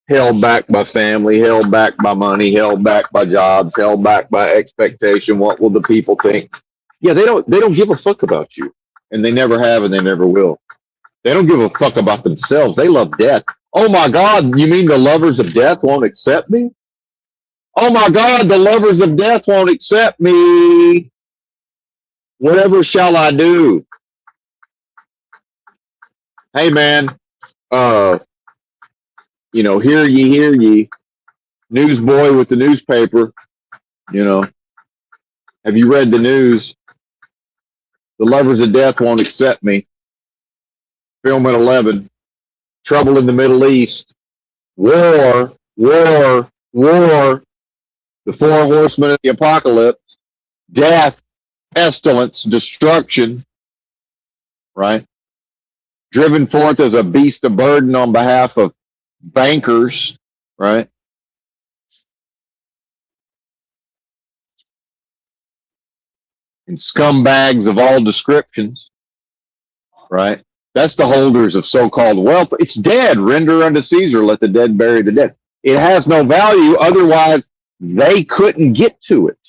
Speaker 1: Held back by family, held back by money, held back by jobs, held back by expectation. What will the people think? Yeah, they don't give a fuck about you. And they never have and they never will. They don't give a fuck about themselves. They love death. Oh my God, you mean the lovers of death won't accept me? Oh my God, the lovers of death won't accept me. Whatever shall I do? Hey man, hear ye, newsboy with the newspaper, have you read the news? The lovers of death won't accept me. Film at 11, trouble in the Middle East, war, the four horsemen of the apocalypse, death, pestilence, destruction, right? Driven forth as a beast of burden on behalf of bankers, right? And scumbags of all descriptions, right? That's the holders of so-called wealth. It's dead. Render unto Caesar, let the dead bury the dead. It has no value, otherwise they couldn't get to it.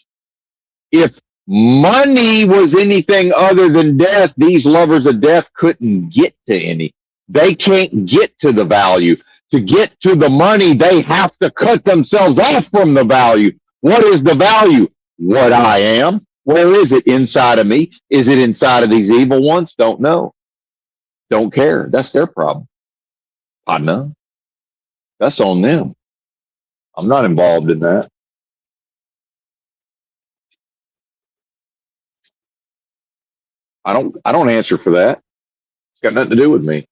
Speaker 1: If money was anything other than death, these lovers of death couldn't get to any. They can't get to the value. To get to the money, they have to cut themselves off from the value. What is the value? What I am. Where is it? Inside of me? Is it inside of these evil ones? Don't know. Don't care. That's their problem. I know. That's on them. I'm not involved in that. I don't answer for that. It's got nothing to do with me.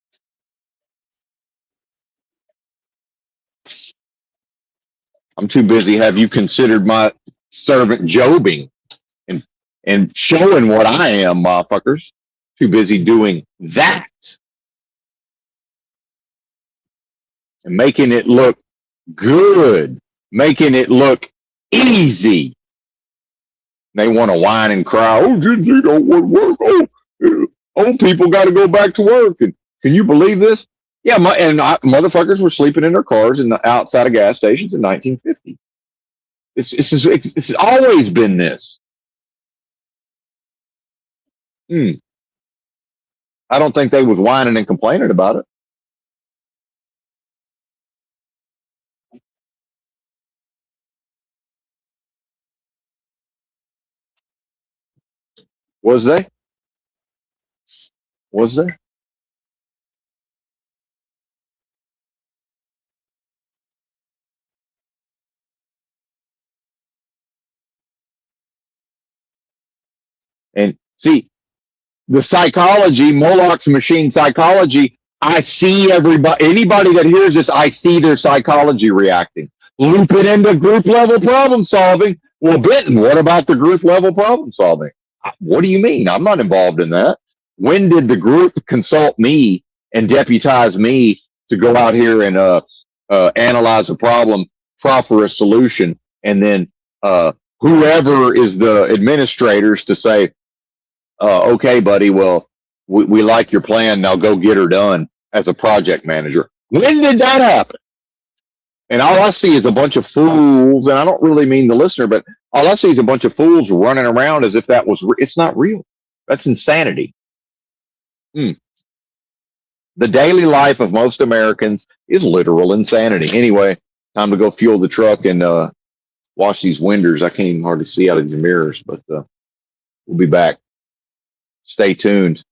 Speaker 1: I'm too busy. Have you considered my servant Jobing and showing what I am, motherfuckers? Too busy doing that and making it look good, making it look easy. They want to whine and cry. Oh, GG don't want to work. Oh, people got to go back to work. And can you believe this? Yeah, motherfuckers were sleeping in their cars and outside of gas stations in 1950. It's always been this. Hmm. I don't think they was whining and complaining about it. Was they? Was they? And see, the psychology, Moloch's machine psychology, I see anybody that hears this, I see their psychology reacting. Loop it into group level problem solving. Well, Benton, what about the group level problem solving? What do you mean? I'm not involved in that. When did the group consult me and deputize me to go out here and analyze a problem, proffer a solution, and then whoever is the administrators to say, okay, buddy, well, we like your plan. Now go get her done as a project manager. When did that happen? And all I see is a bunch of fools, and I don't really mean the listener, but all I see is a bunch of fools running around as if it's not real. That's insanity. Hmm. The daily life of most Americans is literal insanity. Anyway, time to go fuel the truck and wash these windows. I can't even hardly see out of these mirrors, but we'll be back. Stay tuned.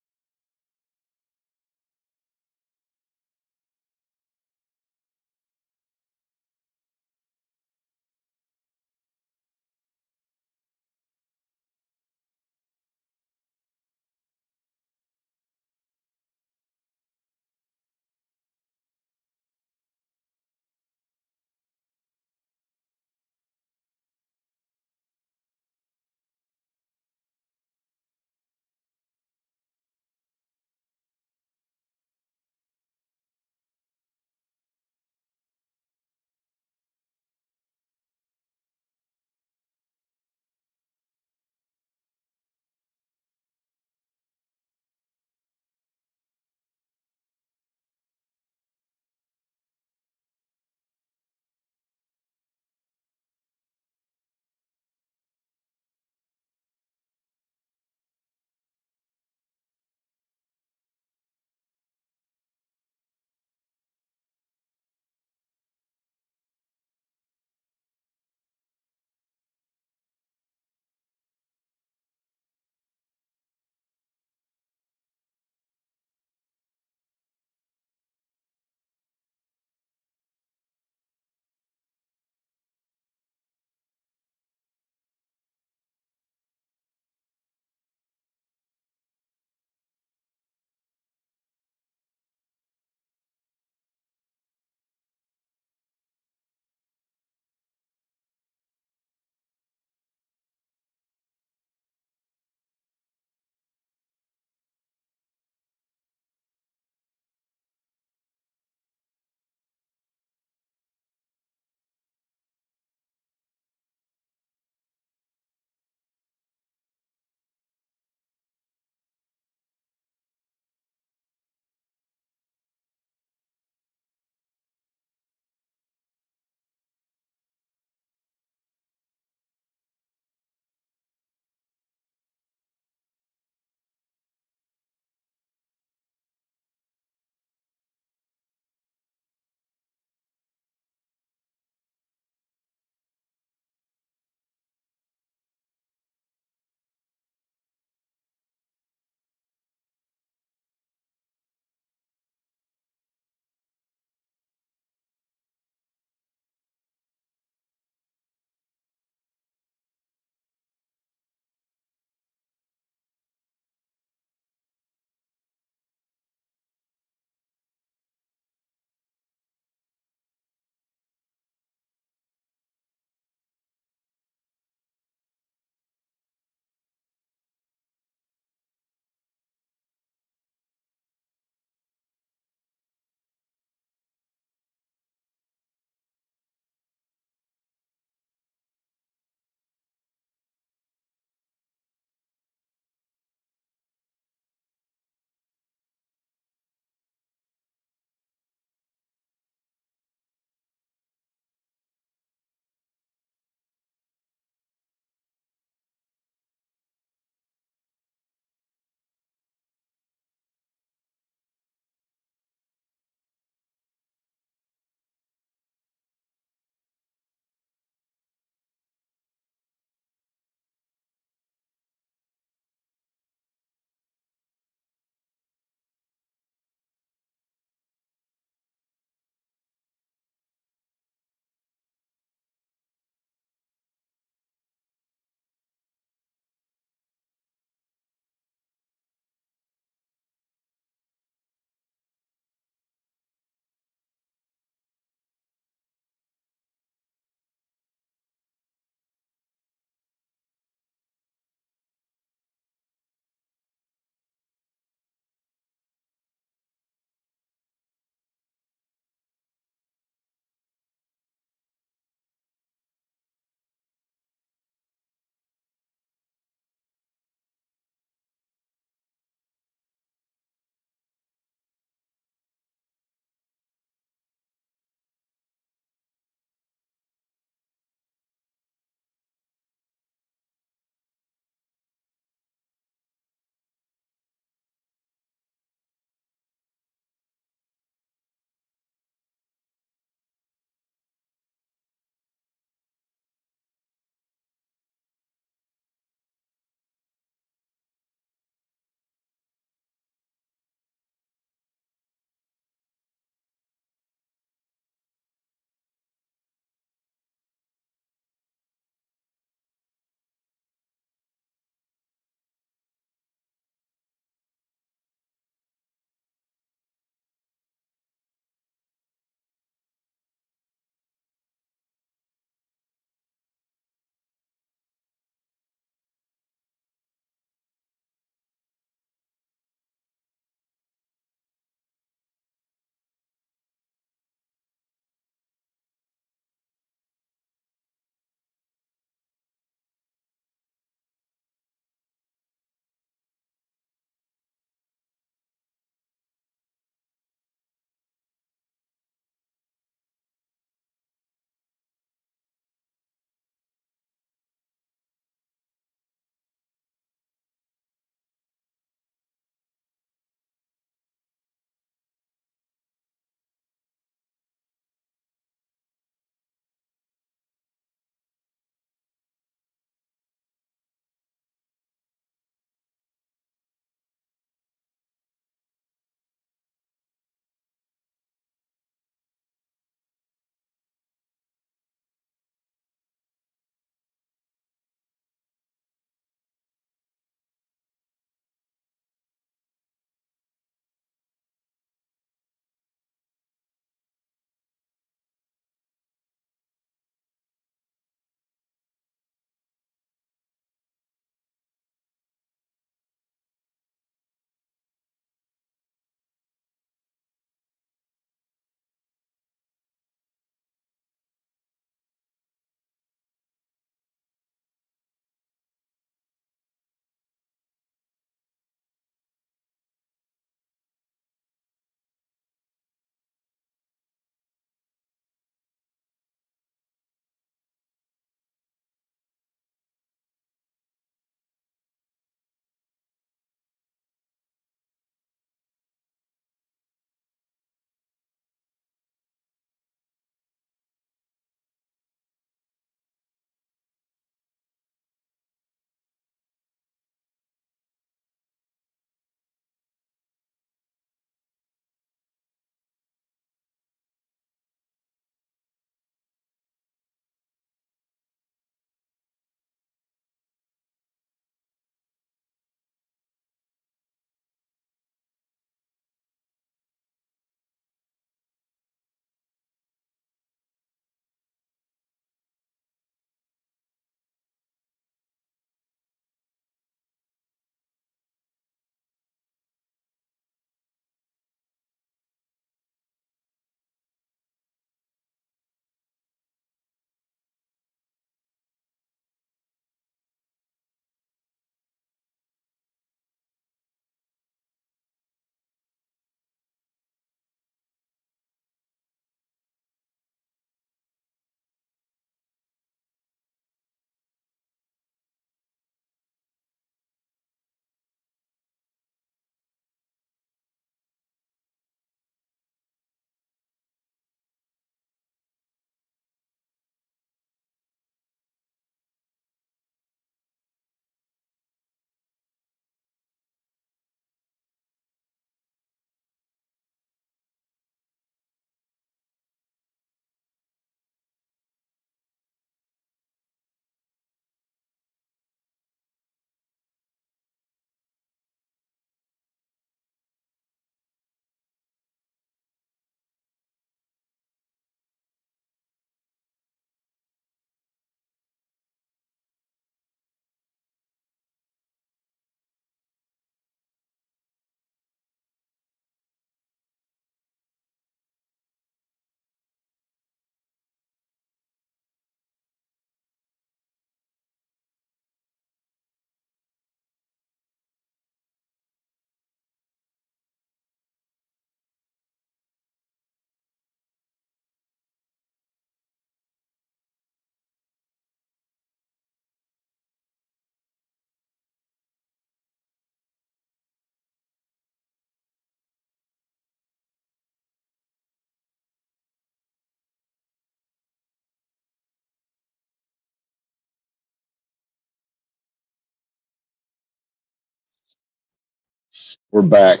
Speaker 1: We're back.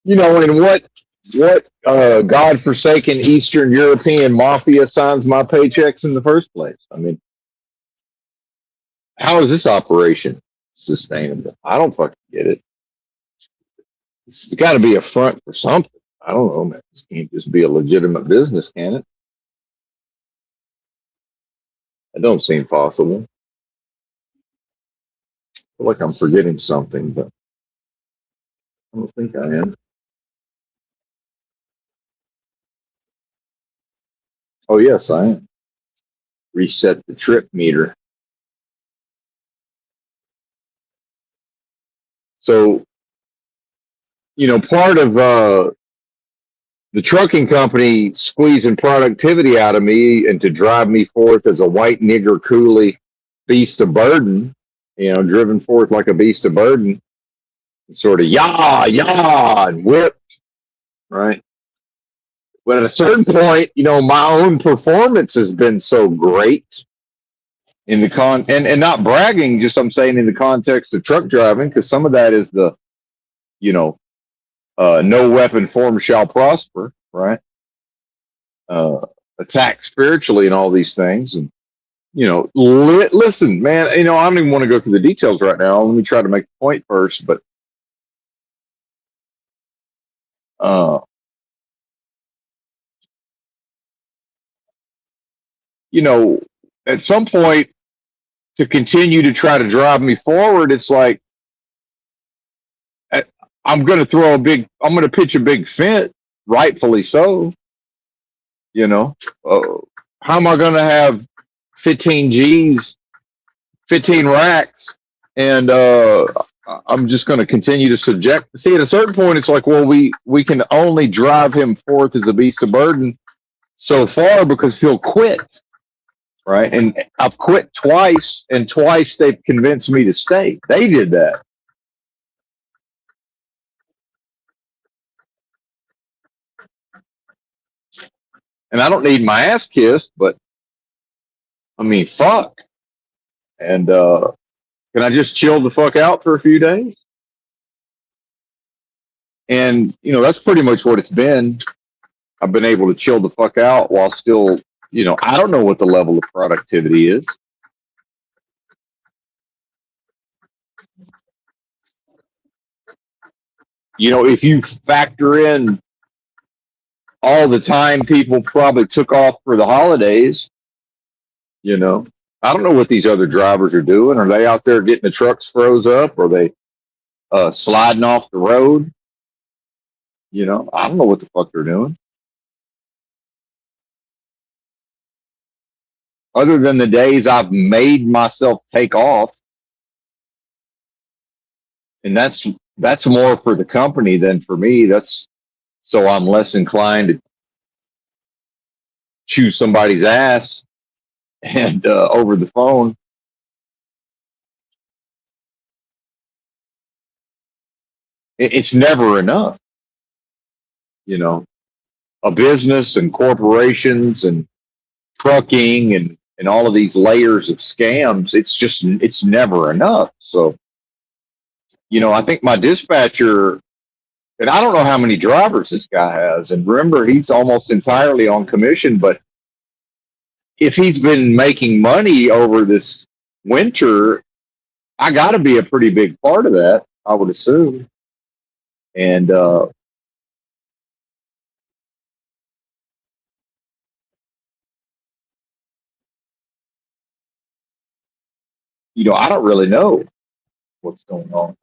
Speaker 1: And what godforsaken Eastern European mafia signs my paychecks in the first place? I mean, how is this operation sustainable? I don't fucking get it. It's got to be a front for something. I don't know, man. This can't just be a legitimate business, can it? It don't seem possible. I feel like I'm forgetting something, but I don't think I am. Oh, yes, I am. Reset the trip meter. So, part of the trucking company squeezing productivity out of me and to drive me forth as a white nigger coolie beast of burden, driven forth like a beast of burden, sort of yah, and whipped, right? But at a certain point, my own performance has been so great in the and not bragging, just I'm saying in the context of truck driving, because some of that is the, you know, no weapon form shall prosper, right? Uh, attack spiritually and all these things. And, listen, man, I don't even want to go through the details right now. Let me try to make the point first. But, uh, you know, at some point to continue to try to drive me forward, it's like, I'm going to I'm going to pitch a big fit, rightfully so. You know, uh, how am I going to have 15 G's, 15 racks, and I'm just going to continue to subject? See, at a certain point, it's like, well, we can only drive him forth as a beast of burden so far because he'll quit, right? And I've quit twice, and twice they've convinced me to stay. They did that. And I don't need my ass kissed, but I mean, fuck. And can I just chill the fuck out for a few days? And, that's pretty much what it's been. I've been able to chill the fuck out while still, I don't know what the level of productivity is. If you factor in all the time people probably took off for the holidays, I don't know what these other drivers are doing. Are they out there getting the trucks froze up? Are they sliding off the road? I don't know what the fuck they're doing. Other than the days I've made myself take off, and that's more for the company than for me. That's so I'm less inclined to chew somebody's ass and over the phone. It's never enough, you know. A business and corporations and trucking and all of these layers of scams. It's never enough. So, I think my dispatcher, and I don't know how many drivers this guy has. And remember, he's almost entirely on commission. But if he's been making money over this winter, I got to be a pretty big part of that, I would assume. And, I don't really know what's going on.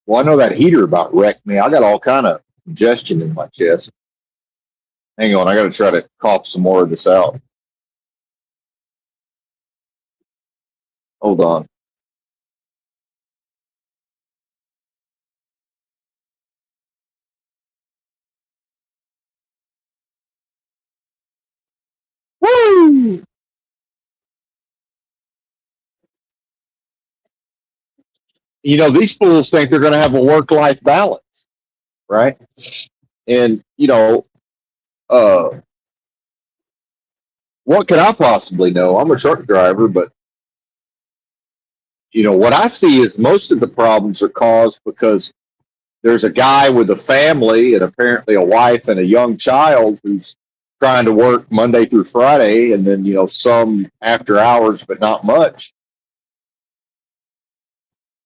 Speaker 1: Well, I know that heater about wrecked me. I got all kind of congestion in my chest. Hang on, I got to try to cough some more of this out. Hold on. Woo! These fools think they're going to have a work-life balance, right? And uh, what could I possibly know? I'm a truck driver, but what I see is most of the problems are caused because there's a guy with a family and apparently a wife and a young child who's trying to work Monday through Friday and then, some after hours, but not much.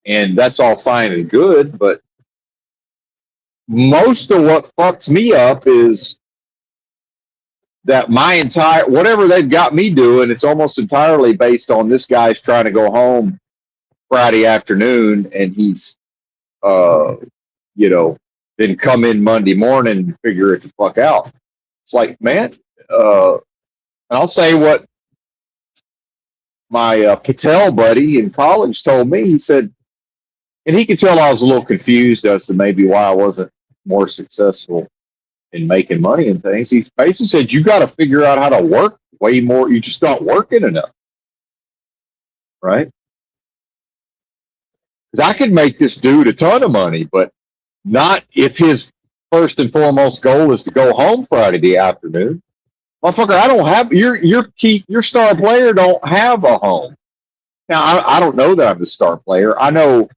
Speaker 1: And that's all fine and good. But most of what fucks me up is that whatever they've got me doing, it's almost entirely based on this guy's trying to go home Friday afternoon and he's, you know, then come in Monday morning and figure it the fuck out. It's like, man, and I'll say what my Patel buddy in college told me. He said, and he could tell I was a little confused as to maybe why I wasn't more successful in making money and things. He basically said, you got to figure out how to work way more. You just not working enough, right? Because I could make this dude a ton of money, but not if his first and foremost goal is to go home Friday afternoon. Motherfucker, I don't have your star player don't have a home. Now I don't know that I'm the star player. I know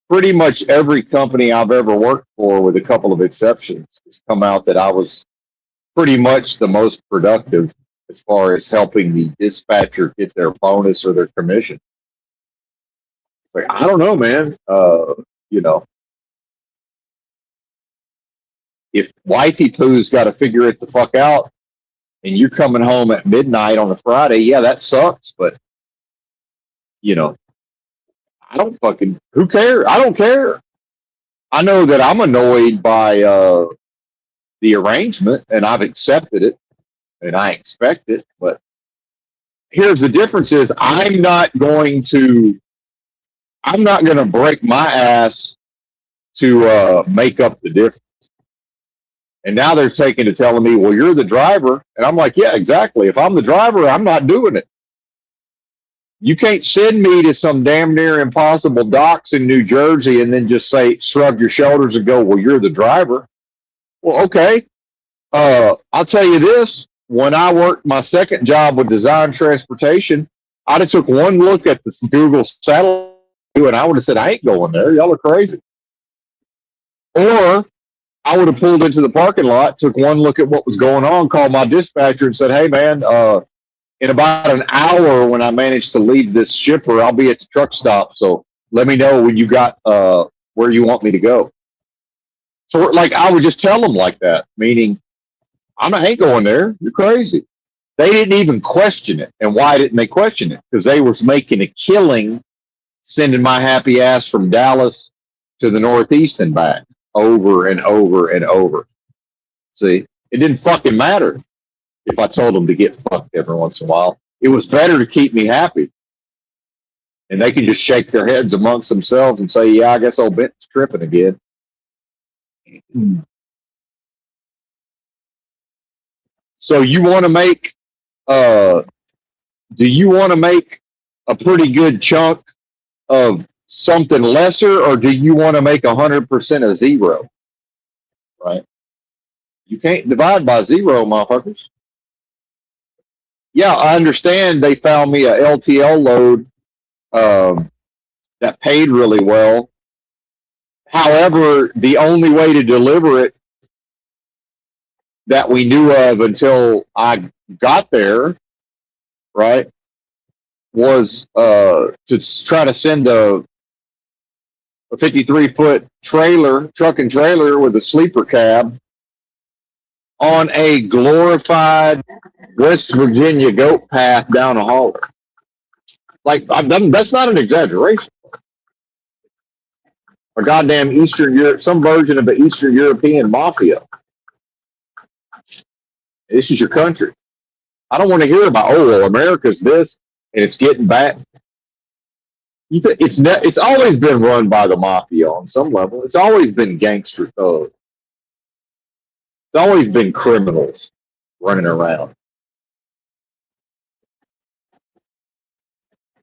Speaker 1: pretty much every company I've ever worked for, with a couple of exceptions, has come out that I was pretty much the most productive as far as helping the dispatcher get their bonus or their commission. It's like, I don't know, man. You know, if wifey poo's got to figure it the fuck out and you're coming home at midnight on a Friday, yeah, that sucks. But, I don't fucking, who cares? I don't care. I know that I'm annoyed by the arrangement and I've accepted it and I expect it. But here's the difference is I'm not going to break my ass to make up the difference. And now they're taking to telling me, well, you're the driver. And I'm like, yeah, exactly. If I'm the driver, I'm not doing it. You can't send me to some damn near impossible docks in New Jersey and then just shrug your shoulders and go, well, you're the driver. Well, okay. I'll tell you this. When I worked my second job with Design Transportation, I'd have took one look at this Google satellite and I would have said, I ain't going there. Y'all are crazy. Or I would have pulled into the parking lot, took one look at what was going on, called my dispatcher and said, hey, man, in about an hour when I manage to leave this shipper, I'll be at the truck stop. So let me know when you got where you want me to go. So I would just tell them like that, meaning I ain't going there. You're crazy. They didn't even question it. And why didn't they question it? Because they was making a killing sending my happy ass from Dallas to the Northeast and back over and over and over. See, it didn't fucking matter if I told them to get fucked every once in a while. It was better to keep me happy. And they can just shake their heads amongst themselves and say, yeah, I guess old Ben's tripping again. So you want to make, do you want to make a pretty good chunk of something lesser, or do you want to make 100% of zero? Right? You can't divide by zero, motherfuckers. Yeah, I understand they found me a LTL load that paid really well. However, the only way to deliver it that we knew of until I got there, right, was to try to send a 53-foot truck and trailer with a sleeper cab on a glorified West Virginia goat path down a hauler. That's not an exaggeration. A goddamn Eastern Europe, some version of the Eastern European mafia. This is your country. I don't want to hear about, oh, well, America's this and it's getting back. It's always been run by the mafia on some level. It's always been gangster thugs. It's always been criminals running around.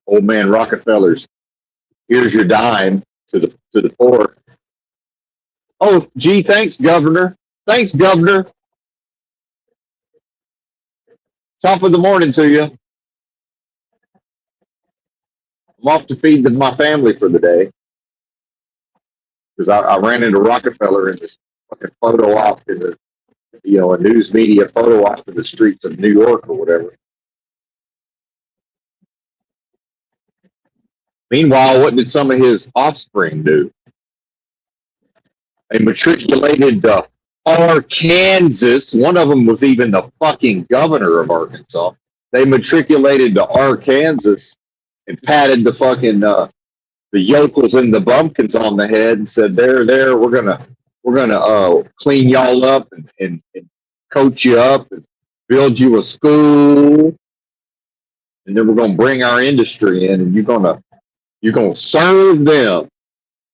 Speaker 1: Old man Rockefellers, here's your dime to the poor. Oh, gee, thanks, Governor. Thanks, Governor. Top of the morning to you. I'm off to feed my family for the day because I ran into Rockefeller in this fucking photo op in the a news media photo op in the streets of New York or whatever. Meanwhile, what did some of his offspring do? They matriculated to Arkansas. One of them was even the fucking governor of Arkansas. They matriculated to Arkansas and patted the fucking the yokels and the bumpkins on the head and said, "There, we're gonna clean y'all up and coach you up and build you a school, and then we're gonna bring our industry in, and you're gonna serve them,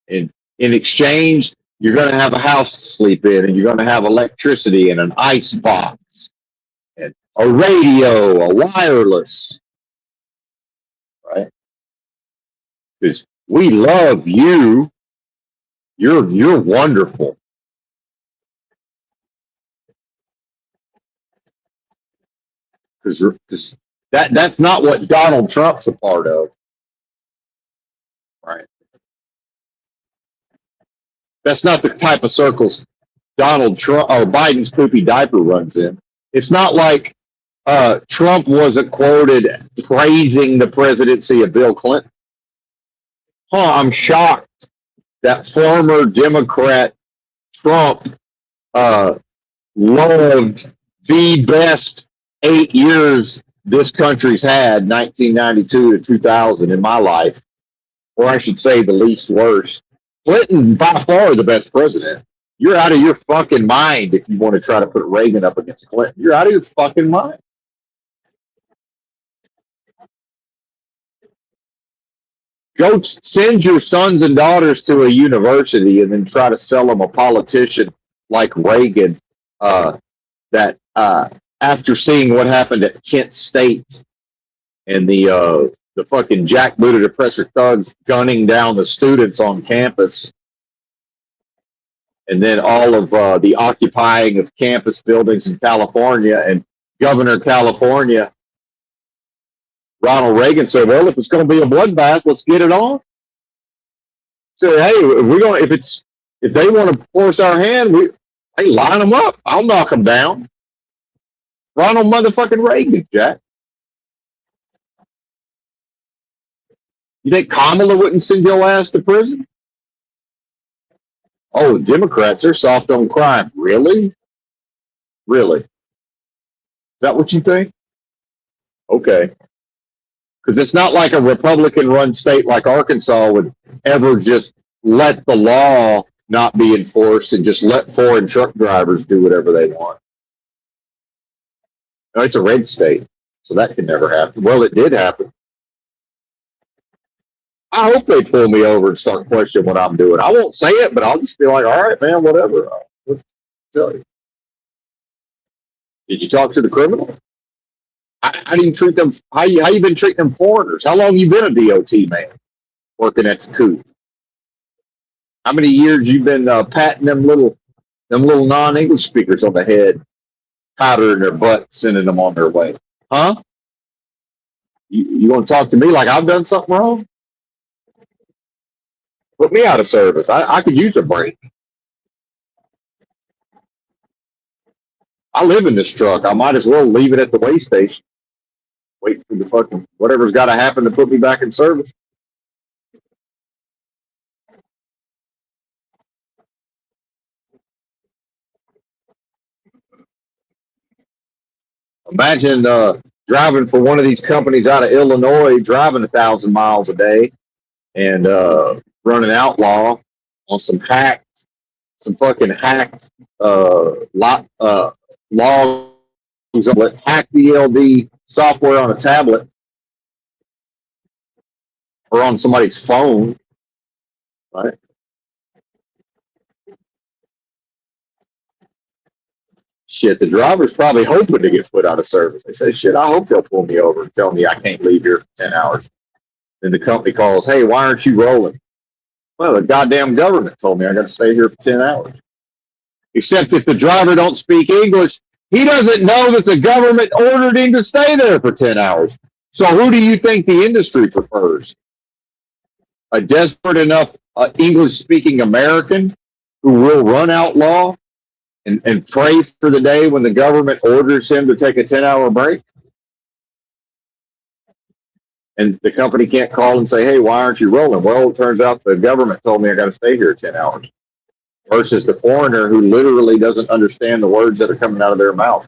Speaker 1: and in exchange, you're gonna have a house to sleep in, and you're gonna have electricity and an ice box and a radio, a wireless, right? Because we love you. You're wonderful." Because that's not what Donald Trump's a part of, right? That's not the type of circles Donald Trump or Biden's poopy diaper runs in. It's not like Trump wasn't quoted praising the presidency of Bill Clinton. I'm shocked that former Democrat Trump loved the best 8 years this country's had, 1992 to 2000, in my life, or I should say the least worst. Clinton, by far the best president. You're out of your fucking mind if you want to try to put Reagan up against Clinton. You're out of your fucking mind. Go send your sons and daughters to a university and then try to sell them a politician like Reagan that after seeing what happened at Kent State and the fucking jackbooted oppressor thugs gunning down the students on campus, and then all of the occupying of campus buildings in California, and Governor of California, Ronald Reagan, said, "Well, if it's going to be a bloodbath, let's get it on." So, hey, if they want to force our hand, hey, line them up. I'll knock them down. Ronald motherfucking Reagan, Jack. You think Kamala wouldn't send your ass to prison? Oh, the Democrats, they're soft on crime. Really? Really? Is that what you think? Okay. Because it's not like a Republican-run state like Arkansas would ever just let the law not be enforced and just let foreign truck drivers do whatever they want. No, it's a red state, so that can never happen. Well, it did happen. I hope they pull me over and start questioning what I'm doing. I won't say it, but I'll just be like, "All right, man, whatever." Let's tell you. Did you talk to the criminal? How do you treat them? How you been treating them foreigners? How long you been a DOT man working at the coop? How many years you been patting them little non-English speakers on the head, powdering their butt, sending them on their way? Huh? You want to talk to me like I've done something wrong? Put me out of service. I could use a break. I live in this truck. I might as well leave it at the way station. Wait for the fucking whatever's got to happen to put me back in service. Imagine driving for one of these companies out of Illinois, driving 1,000 miles a day, and running outlaw on some fucking hacked laws that hack DLD software on a tablet or on somebody's phone, right? Shit, the driver's probably hoping to get put out of service. They say, "Shit, I hope they'll pull me over and tell me I can't leave here for 10 hours. Then the company calls, "Hey, why aren't you rolling?" "Well, the goddamn government told me I got to stay here for 10 hours. Except if the driver don't speak English, he doesn't know that the government ordered him to stay there for 10 hours. So who do you think the industry prefers? a desperate enough English-speaking American who will run outlaw and pray for the day when the government orders him to take a 10-hour break, and the company can't call and say, "Hey, why aren't you rolling?" Well, it turns out the government told me I got to stay here 10 hours. Versus the foreigner who literally doesn't understand the words that are coming out of their mouth.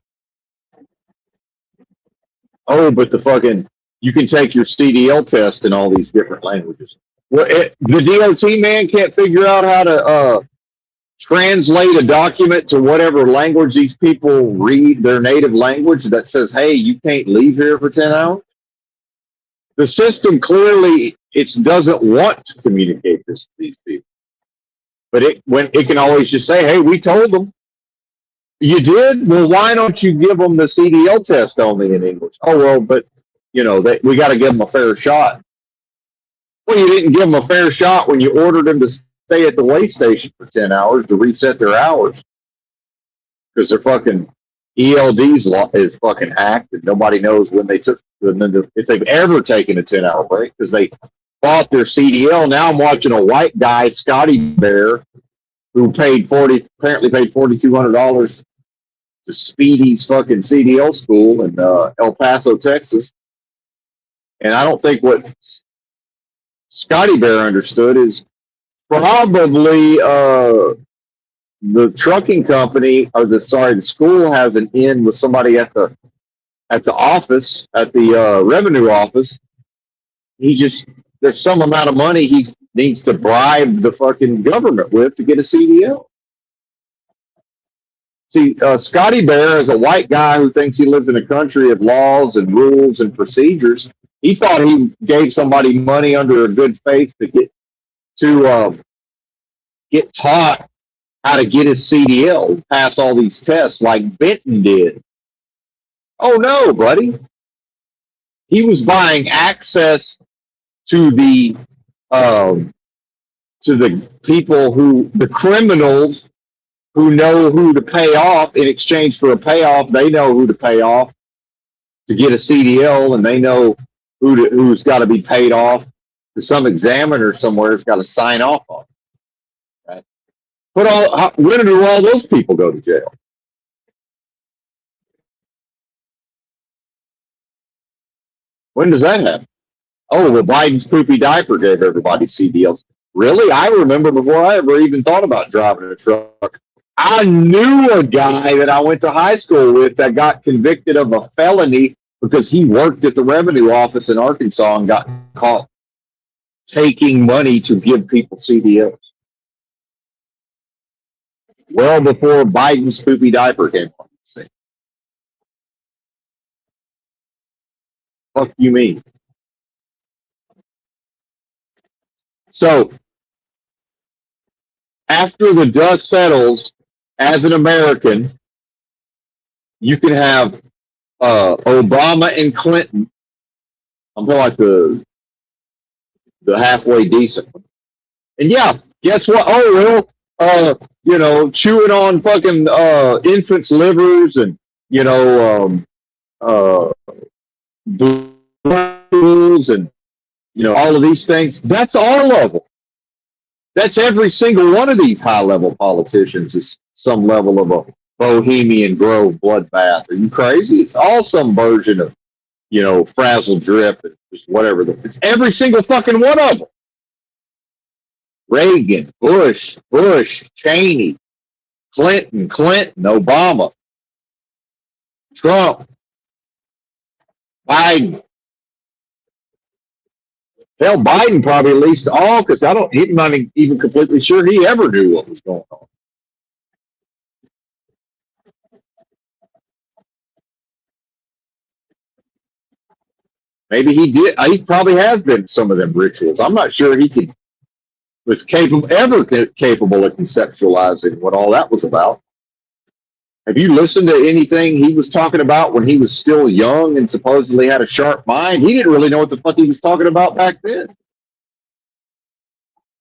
Speaker 1: Oh, but the fucking, you can take your CDL test in all these different languages. Well, the DOT man can't figure out how to translate a document to whatever language these people read, their native language, that says, "Hey, you can't leave here for 10 hours." The system clearly it doesn't want to communicate this to these people. But it can always just say, "Hey, we told them." You did? Well, why don't you give them the CDL test only in English? Oh, well, but, we got to give them a fair shot. Well, you didn't give them a fair shot when you ordered them to stay at the way station for 10 hours to reset their hours. Because their fucking ELD's is fucking hacked and nobody knows when they took, if they've ever taken a 10-hour break because they bought their CDL. Now I'm watching a white guy, Scotty Bear, who apparently paid $4,200 to Speedy's fucking CDL school in El Paso, Texas. And I don't think what Scotty Bear understood is probably the trucking company or the school has an in with somebody at the office, at the revenue office. There's some amount of money he needs to bribe the fucking government with to get a CDL. See, Scotty Bear is a white guy who thinks he lives in a country of laws and rules and procedures. He thought he gave somebody money under a good faith to get taught how to get his CDL, pass all these tests like Benton did. Oh no, buddy. He was buying access to the people the criminals who know who to pay off in exchange for a payoff. They know who to pay off to get a CDL, and they know who's got to be paid off. Some examiner somewhere's got to sign off on it. Right? But when do all those people go to jail? When does that happen? Oh, well, Biden's poopy diaper gave everybody CDLs. Really? I remember before I ever even thought about driving a truck, I knew a guy that I went to high school with that got convicted of a felony because he worked at the revenue office in Arkansas and got caught taking money to give people CDLs. Well before Biden's poopy diaper came on the scene. Fuck you mean? So, after the dust settles, as an American, you can have Obama and Clinton. I'm talking like the halfway decent one. And yeah, guess what? Oh, well, chewing on fucking infants' livers and, booze and, all of these things. That's all of them. That's every single one of these high-level politicians is some level of a Bohemian Grove bloodbath. Are you crazy? It's all some version of, frazzle drip and just whatever. It's every single fucking one of them. Reagan, Bush, Cheney, Clinton, Obama, Trump, Biden. Hell, Biden probably least all because I'm not even completely sure he ever knew what was going on. Maybe he did. He probably has been to some of them rituals. I'm not sure he was capable of conceptualizing what all that was about. Have you listened to anything he was talking about when he was still young and supposedly had a sharp mind? He didn't really know what the fuck he was talking about back then.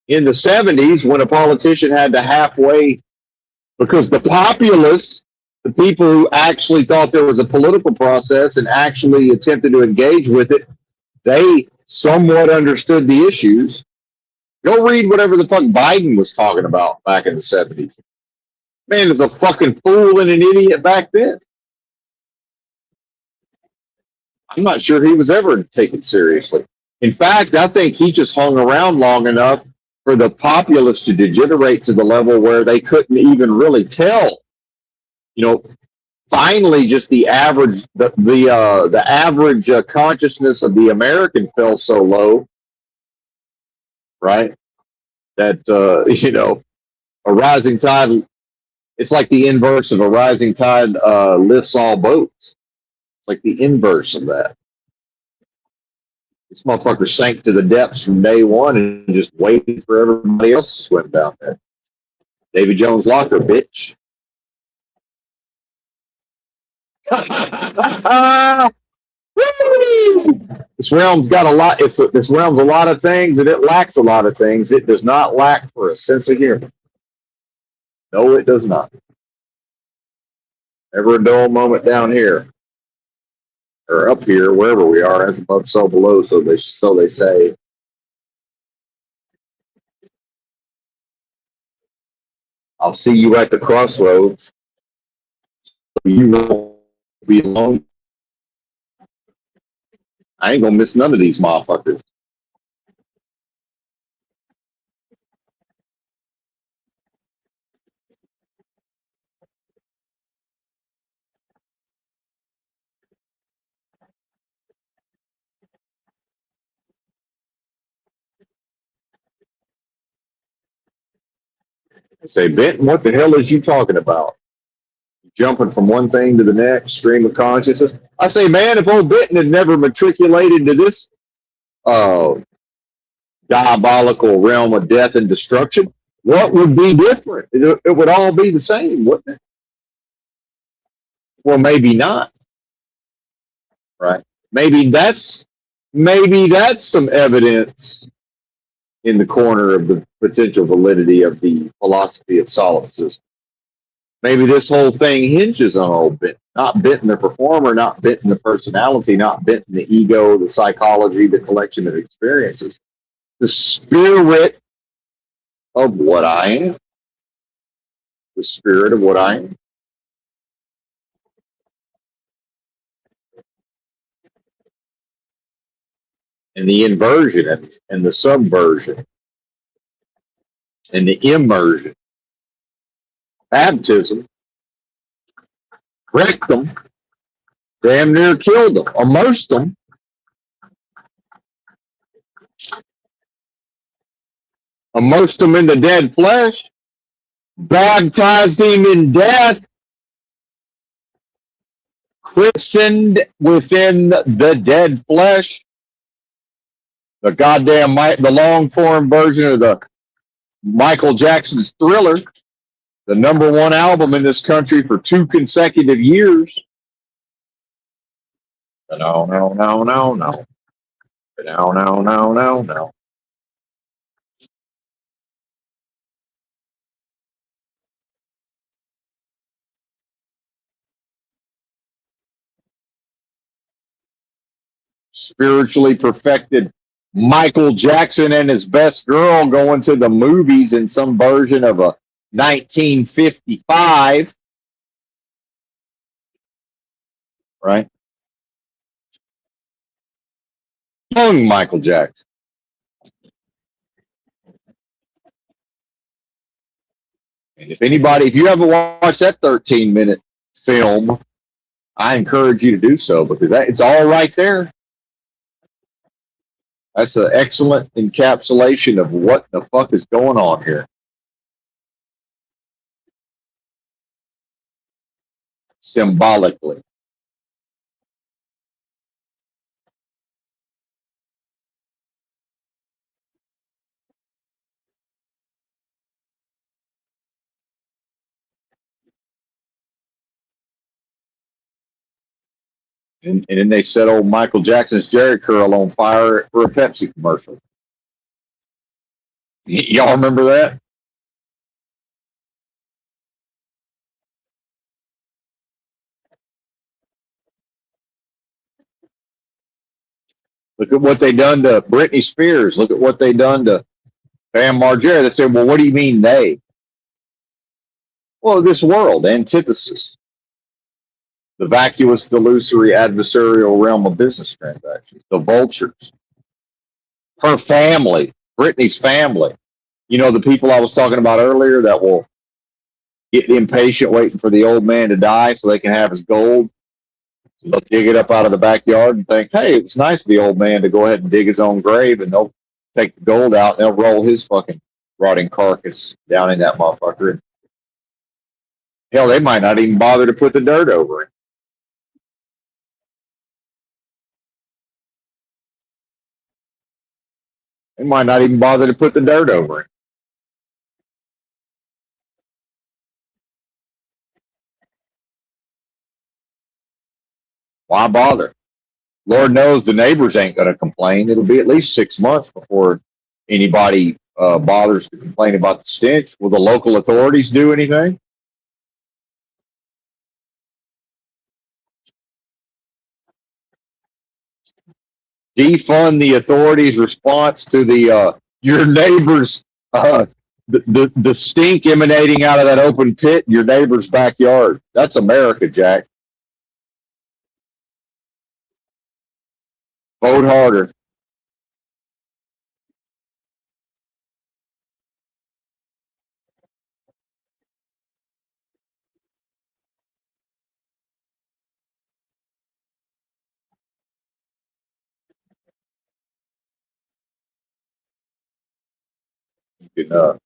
Speaker 1: In the 70s, when a politician had to halfway, because the populace, the people who actually thought there was a political process and actually attempted to engage with it, they somewhat understood the issues. Go read whatever the fuck Biden was talking about back in the 70s. Man is a fucking fool and an idiot back then. I'm not sure he was ever taken seriously. In fact, I think he just hung around long enough for the populace to degenerate to the level where they couldn't even really tell. You know, finally, just the average consciousness of the American fell so low, right? That a rising tide. It's like the inverse of a rising tide lifts all boats. It's like the inverse of that. This motherfucker sank to the depths from day one and just waited for everybody else to swim down there. Davy Jones locker, bitch. This realm's got a lot. This realm's a lot of things, and it lacks a lot of things. It does not lack for a sense of humor. No, it does not. Never a dull moment down here or up here, wherever we are, as above, so below. So they say. I'll see you at the crossroads. You won't be alone. I ain't gonna miss none of these motherfuckers. I say, Benton, what the hell is you talking about? Jumping from one thing to the next, stream of consciousness. I say, man, if old Benton had never matriculated to this uh, diabolical realm of death and destruction, what would be different? It would all be the same, wouldn't it? Well, maybe not, right? Maybe that's some evidence in the corner of the potential validity of the philosophy of solipsism. Maybe this whole thing hinges on old Benton, not Benton the performer, not Benton the personality, not Benton the ego, the psychology, the collection of experiences. The spirit of what I am. The spirit of what I am. And the inversion and the subversion and the immersion. Baptism wrecked them, damn near killed them, immersed them. Immersed them in the dead flesh, baptized him in death, christened within the dead flesh. The goddamn the long form version of the Michael Jackson's Thriller, the #1 album in this country for 2 consecutive years. No, no, no, no, no. No, no, no, no, no. Spiritually perfected Michael Jackson and his best girl going to the movies in some version of a 1955, right? Young Michael Jackson. And if you haven't watched that 13-minute film, I encourage you to do so because it's all right there. That's an excellent encapsulation of what the fuck is going on here. Symbolically. And then they set old Michael Jackson's Jerry curl on fire for a Pepsi commercial. Y'all remember that? Look at what they done to Britney Spears. Look at what they done to Bam Margera, they said, well, what do you mean they? Well, this world, antithesis, the vacuous, delusory, adversarial realm of business transactions, the vultures, her family, Brittany's family. You know, the people I was talking about earlier that will get impatient waiting for the old man to die so they can have his gold. So they'll dig it up out of the backyard and think, hey, it was nice of the old man to go ahead and dig his own grave, and they'll take the gold out and they'll roll his fucking rotting carcass down in that motherfucker. Hell, they might not even bother to put the dirt over it. They might not even bother to put the dirt over it. Why bother? Lord knows the neighbors ain't going to complain. It'll be at least 6 months before anybody bothers to complain about the stench. Will the local authorities do anything? Defund the authorities' response to the your neighbor's the stink emanating out of that open pit in your neighbor's backyard. That's America, Jack. Vote harder. You can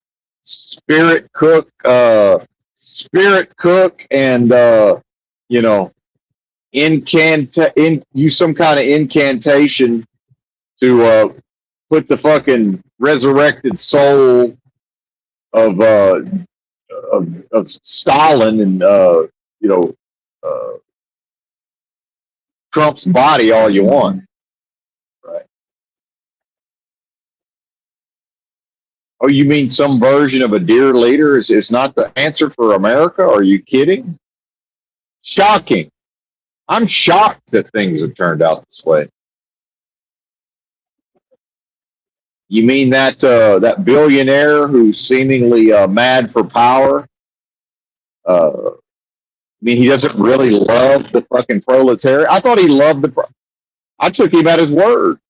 Speaker 1: spirit cook, and you know, use some kind of incantation to put the fucking resurrected soul of Stalin and you know uh, Trump's body all you want, right? Oh, you mean some version of a dear leader is not the answer for America? Are you kidding? Shocking. I'm shocked that things have turned out this way. You mean that that billionaire who's seemingly mad for power? I mean, he doesn't really love the fucking proletariat. I thought he loved the. I took him at his word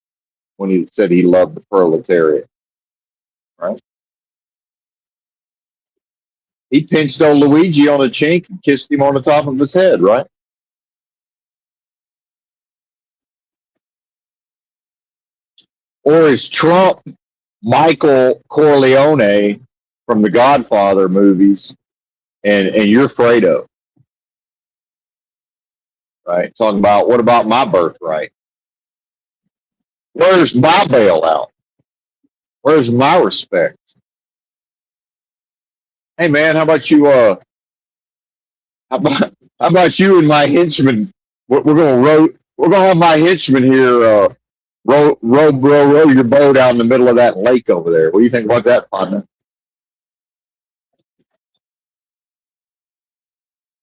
Speaker 1: when he said he loved the proletariat. Right? He pinched old Luigi on the chink and kissed him on the top of his head. Right? Or is Trump Michael Corleone from the Godfather movies, and you're Fredo? Right? Talking about what about my birthright? Where's my bailout? Where's my respect? Hey man, how about you? How about you and my henchman? We're gonna row. We're gonna have my henchman here. Row your boat out in the middle of that lake over there. What do you think about that, partner?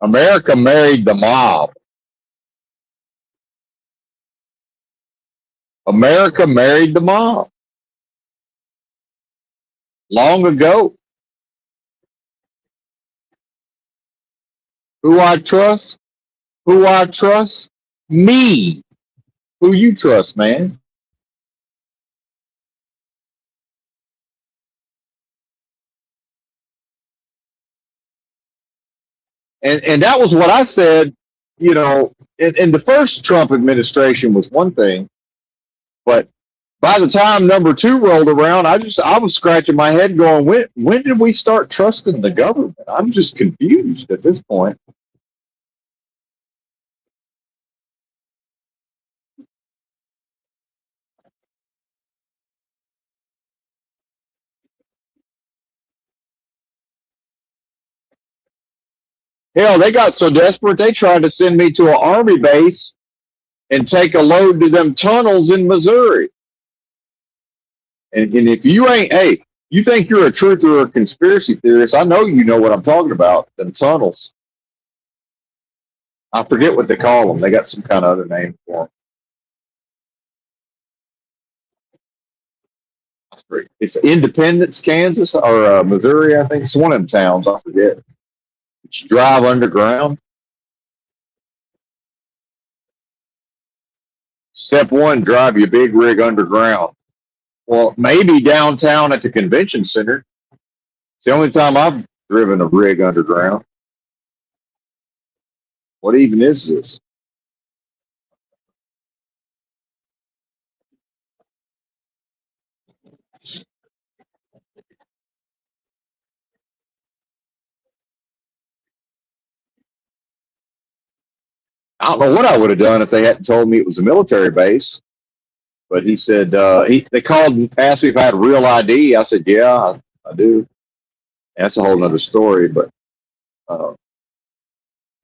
Speaker 1: America married the mob. America married the mob long ago. Who I trust? Who I trust? Me. Who you trust, man? And that was what I said. You know, in the first Trump administration was one thing, but by the time number two rolled around, I was scratching my head, going, when did we start trusting the government? I'm just confused at this point. Hell, they got so desperate they tried to send me to an army base and take a load to them tunnels in Missouri. And if you ain't, hey, you think you're a truther or a conspiracy theorist, I know you know what I'm talking about. Them tunnels. I forget what they call them. They got some kind of other name for them. It's Independence, Kansas, or Missouri, I think. It's one of them towns. I forget. But you drive underground. Step one, drive your big rig underground. Well, maybe downtown at the convention center. It's the only time I've driven a rig underground. What even is this? I don't know what I would have done if they hadn't told me it was a military base. But he said they called and asked me if I had a real ID. I said, yeah, I do. And that's a whole other story, but uh,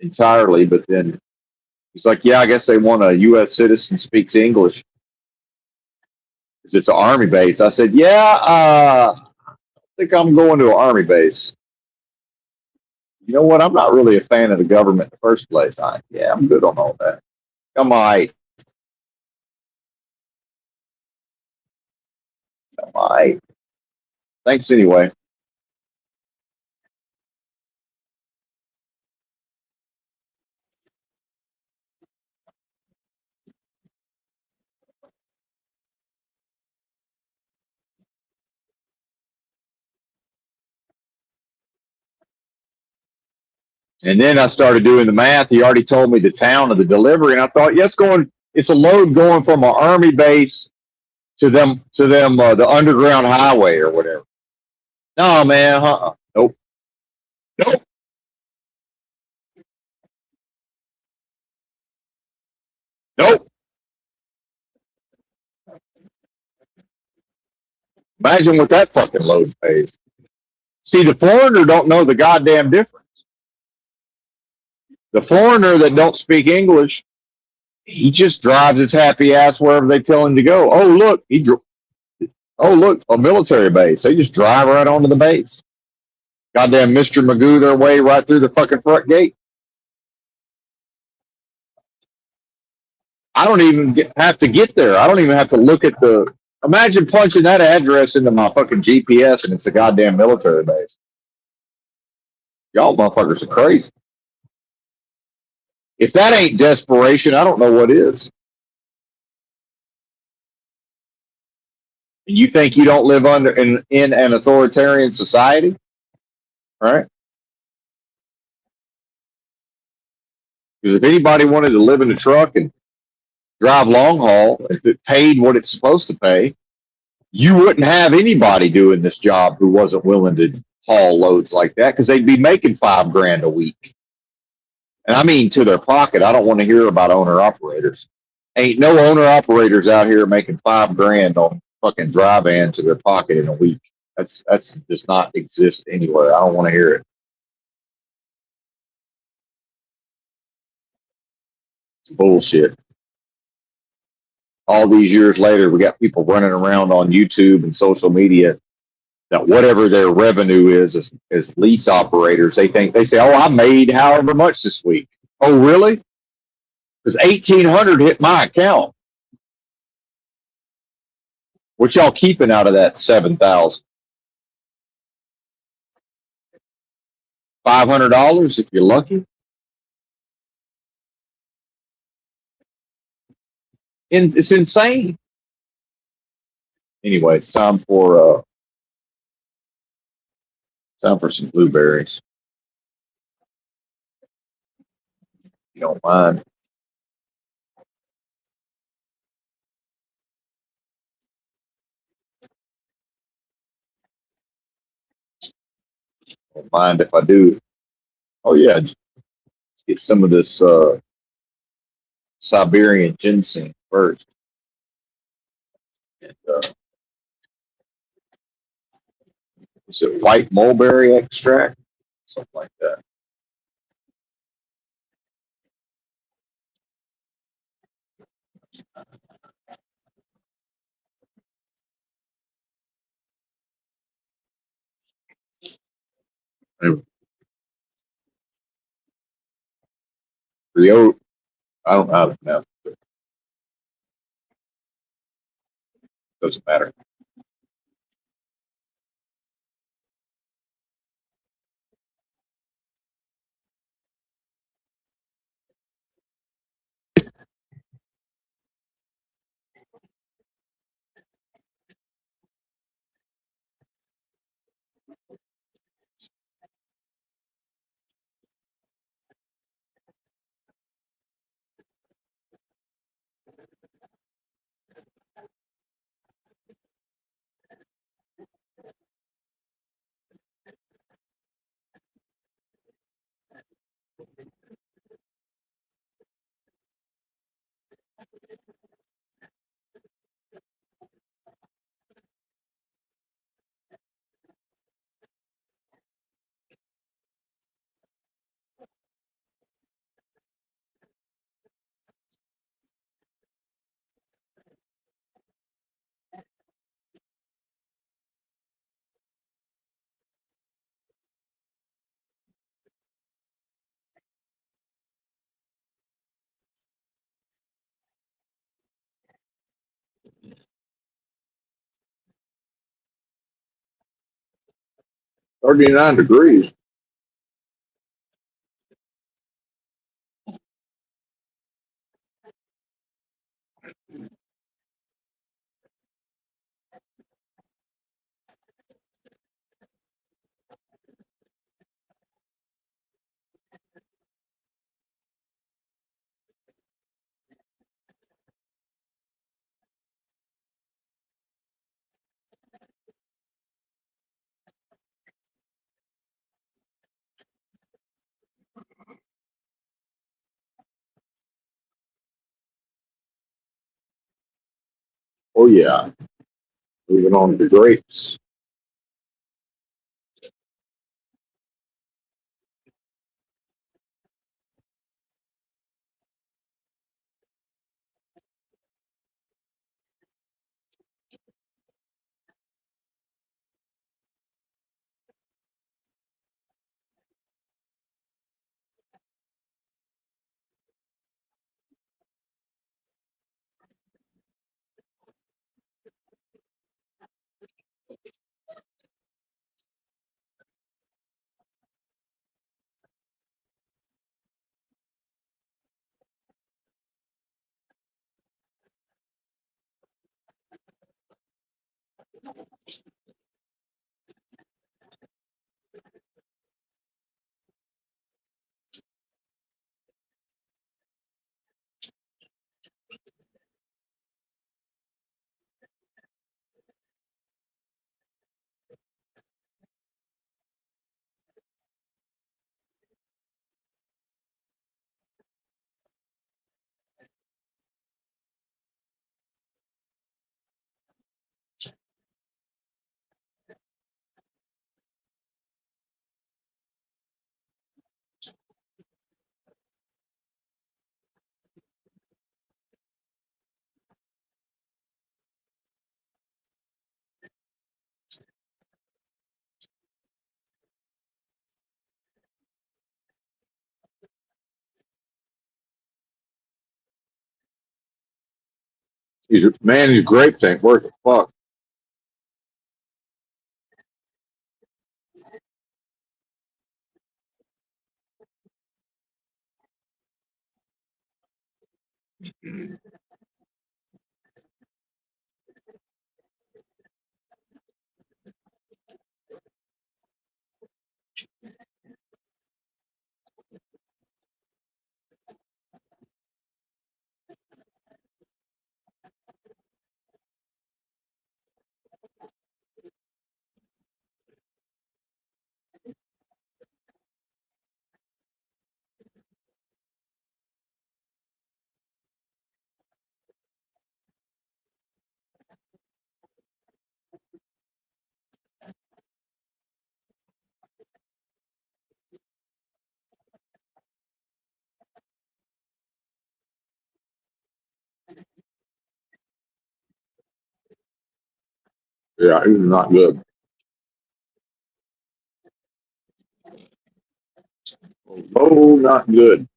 Speaker 1: entirely. But then he's like, yeah, I guess they want a U.S. citizen speaks English because it's an army base. I said, yeah, I think I'm going to an army base. You know what? I'm not really a fan of the government in the first place. Yeah, I'm good on all that. Come on, come on. Thanks anyway. And then I started doing the math. He already told me the town of the delivery, and I thought, yes, it's a load going from an army base to them the underground highway or whatever. No, man, nope, nope, nope. Imagine what that fucking load pays. See, the foreigner don't know the goddamn difference. The foreigner that don't speak English, he just drives his happy ass wherever they tell him to go. Oh look, a military base. They just drive right onto the base. Goddamn Mr. Magoo their way right through the fucking front gate. I don't even have to get there. I don't even have to look at the. Imagine punching that address into my fucking GPS and it's a goddamn military base. Y'all motherfuckers are crazy. If that ain't desperation, I don't know what is. And you think you don't live in an authoritarian society, right? Because if anybody wanted to live in a truck and drive long haul, if it paid what it's supposed to pay, you wouldn't have anybody doing this job who wasn't willing to haul loads like that because they'd be making $5 grand a week. And I mean to their pocket. I don't want to hear about owner operators. Ain't no owner operators out here making $5 grand on fucking dry van to their pocket in a week. That's does not exist anywhere. I don't want to hear it. It's bullshit. All these years later, we got people running around on YouTube and social media that whatever their revenue is as lease operators, they say, "Oh, I made however much this week." Oh, really? Because 1,800 hit my account. What y'all keeping out of that 7,000? $500 if you're lucky. And it's insane. Anyway, it's time for some blueberries. If you don't mind. Don't mind if I do. Oh yeah, just get some of this Siberian ginseng first. And, is it white mulberry extract? Something like that. Rio, I don't know. Doesn't matter. 39 degrees. Oh, yeah. Moving on to grapes. These grapes ain't worth a fuck. Yeah, it's not good. Oh, not good.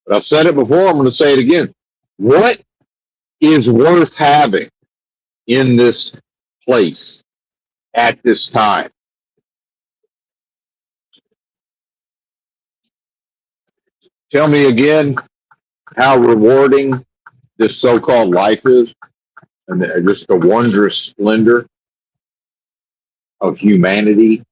Speaker 1: But I've said it before. I'm going to say it again. What is worth having in this place at this time? Tell me again how rewarding this so-called life is, and just the wondrous splendor of humanity.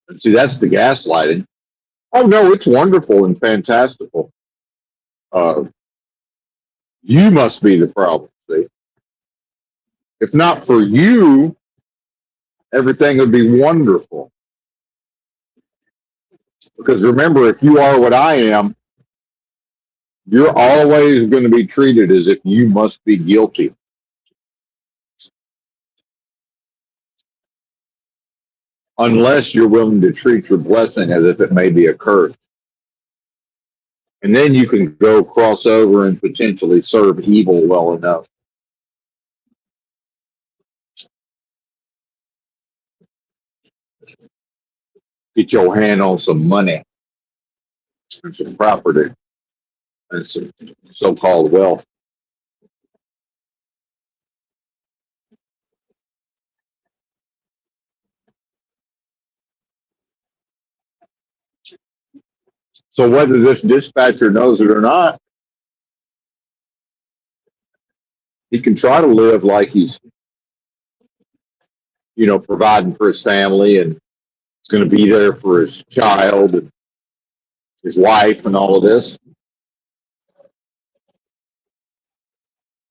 Speaker 1: And see, that's the gaslighting. Oh no, it's wonderful and fantastical. Uh, You must be the problem. See, if not for you, everything would be wonderful. Because remember, if you are what I am, you're always going to be treated as if you must be guilty, unless you're willing to treat your blessing as if it may be a curse. And then you can go cross over and potentially serve evil well enough. Get your hand on some money and some property and some so-called wealth. So whether this dispatcher knows it or not, he can try to live like he's, providing for his family and is going to be there for his child and his wife and all of this.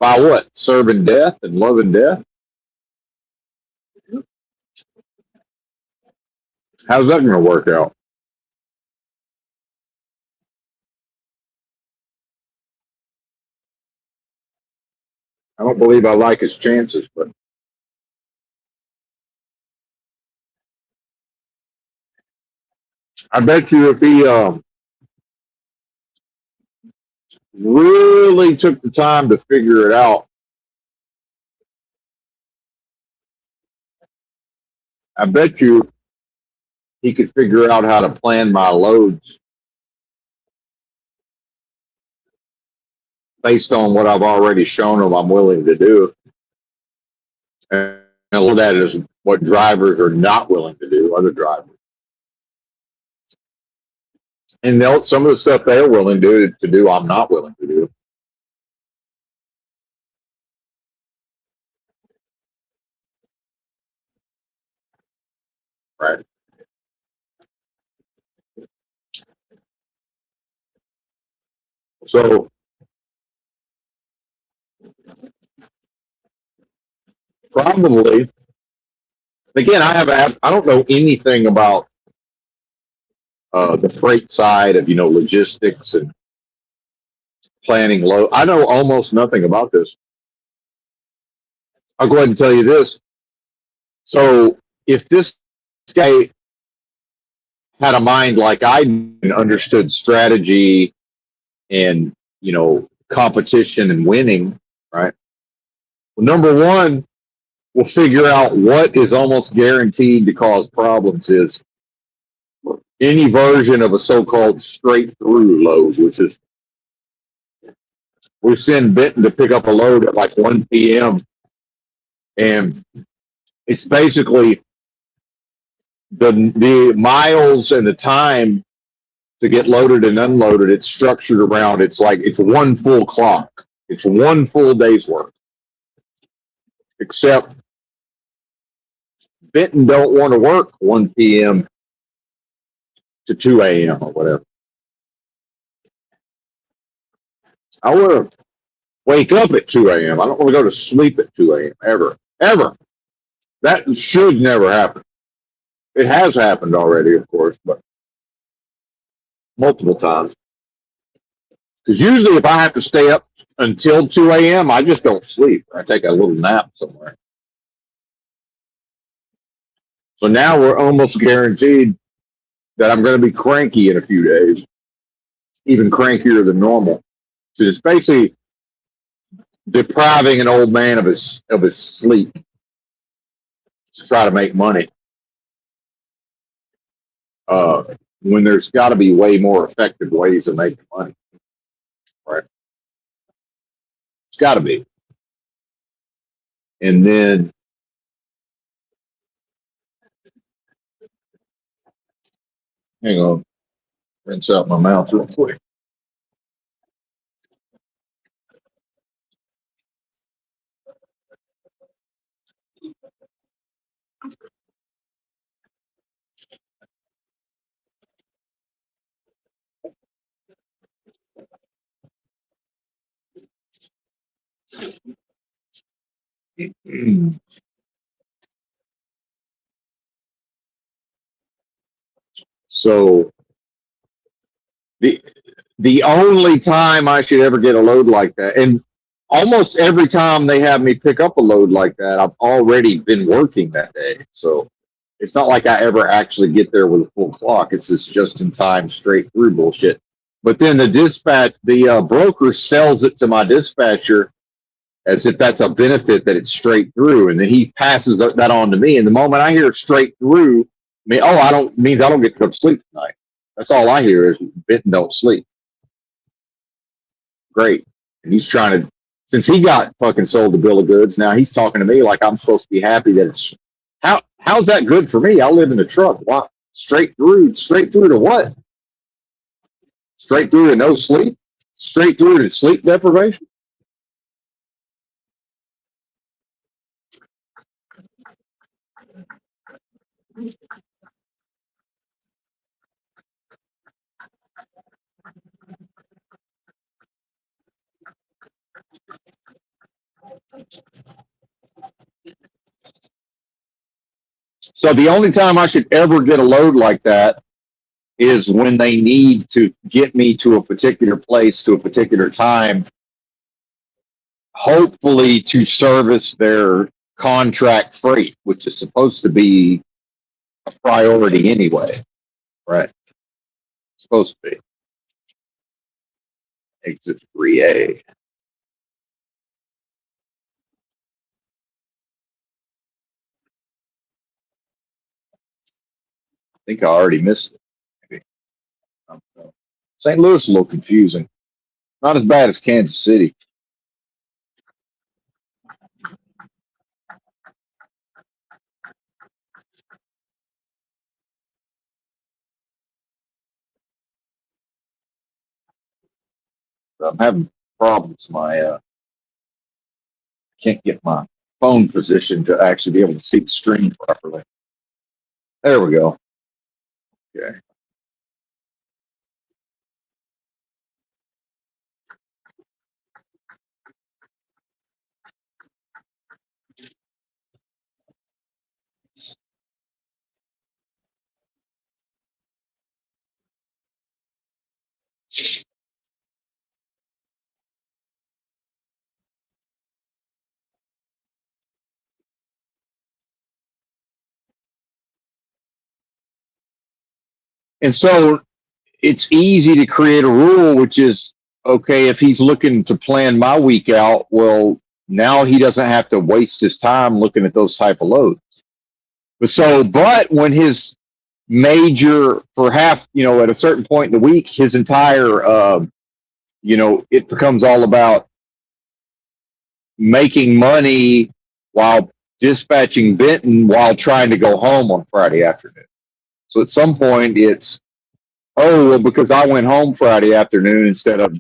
Speaker 1: By what? Serving death and loving death? How's that going to work out? I don't believe I like his chances, but I bet you if he really took the time to figure it out, I bet you he could figure out how to plan my loads based on what I've already shown him I'm willing to do. And a lot of that is what drivers are not willing to do, other drivers. And some of the stuff they're willing to do, I'm not willing to do. Right. So probably, again, I don't know anything about the freight side of logistics and planning load. I know almost nothing about this. I'll go ahead and tell you this. So if this guy had a mind like I and understood strategy and competition and winning, right? Well, number one, we'll figure out what is almost guaranteed to cause problems is any version of a so-called straight through load, which is we send Benton to pick up a load at like 1 p.m. and it's basically the miles and the time to get loaded and unloaded. It's structured around. It's one full clock. It's one full day's work. Except Benton don't want to work 1 p.m. to 2 a.m. or whatever. I want to wake up at 2 a.m. I don't want to go to sleep at 2 a.m. ever, ever. That should never happen. It has happened already, of course, but multiple times. Because usually, if I have to stay up until 2 a.m., I just don't sleep. I take a little nap somewhere. So now we're almost guaranteed that I'm going to be cranky in a few days, even crankier than normal. So it's basically depriving an old man of his sleep to try to make money. Uh, when there's got to be way more effective ways of making money, right? It's got to be. And then, hang on, rinse out my mouth real quick. So the the only time I should ever get a load like that, and almost every time they have me pick up a load like that, I've already been working that day. So it's not like I ever actually get there with a full clock. It's this just in time, straight through bullshit. But then the broker sells it to my dispatcher as if that's a benefit that it's straight through, and then he passes that on to me. And the moment I hear straight through, I mean, oh, I don't means I don't get to go to sleep tonight. That's all I hear is Benton don't sleep. Great. And he's trying to, since he got fucking sold the bill of goods, now he's talking to me like I'm supposed to be happy that it's, how's that good for me? I live in a truck. Why? Straight through to what? Straight through to no sleep? Straight through to sleep deprivation? So the only time I should ever get a load like that is when they need to get me to a particular place to a particular time, hopefully to service their contract freight, which is supposed to be a priority anyway. Right. Supposed to be. Exit 3A. I think I already missed it. Maybe. St. Louis is a little confusing. Not as bad as Kansas City. I'm having problems. Can't get my phone positioned to actually be able to see the screen properly. There we go. Okay. And so it's easy to create a rule, which is okay, if he's looking to plan my week out, well, now he doesn't have to waste his time looking at those type of loads. But when his major for half, at a certain point in the week, his entire, it becomes all about making money while dispatching Benton while trying to go home on Friday afternoon. So at some point, it's, oh, well, because I went home Friday afternoon instead of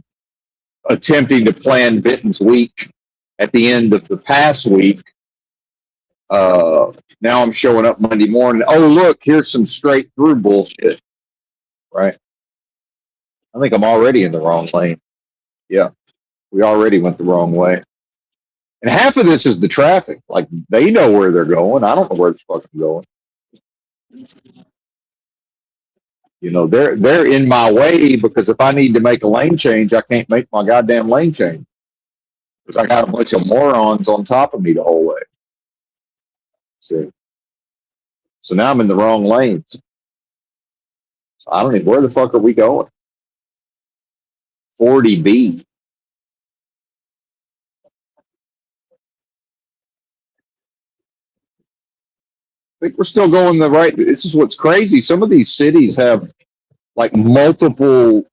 Speaker 1: attempting to plan Benton's week at the end of the past week. Now I'm showing up Monday morning. Oh, look, here's some straight through bullshit. Right. I think I'm already in the wrong lane. Yeah. We already went the wrong way. And half of this is the traffic. Like they know where they're going. I don't know where it's fucking going. They're in my way because if I need to make a lane change, I can't make my goddamn lane change because I got a bunch of morons on top of me the whole way. See, so now I'm in the wrong lanes. So I don't even, where the fuck are we going? 40B. I think we're still going the right. This is what's crazy. Some of these cities have like multiple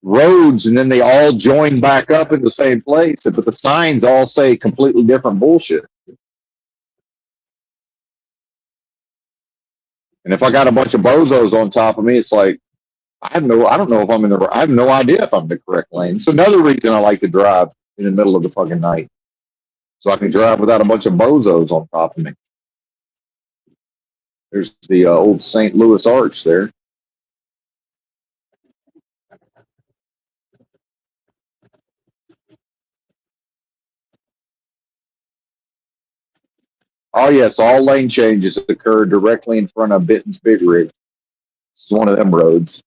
Speaker 1: roads and then they all join back up in the same place, but the signs all say completely different bullshit. And if I got a bunch of bozos on top of me, it's like I don't know if I have no idea if I'm in the correct lane. It's another reason I like to drive in the middle of the fucking night, so I can drive without a bunch of bozos on top of me. There's the old St. Louis Arch there. Oh yes, all lane changes occur directly in front of Benton's Big Rig. It's one of them roads.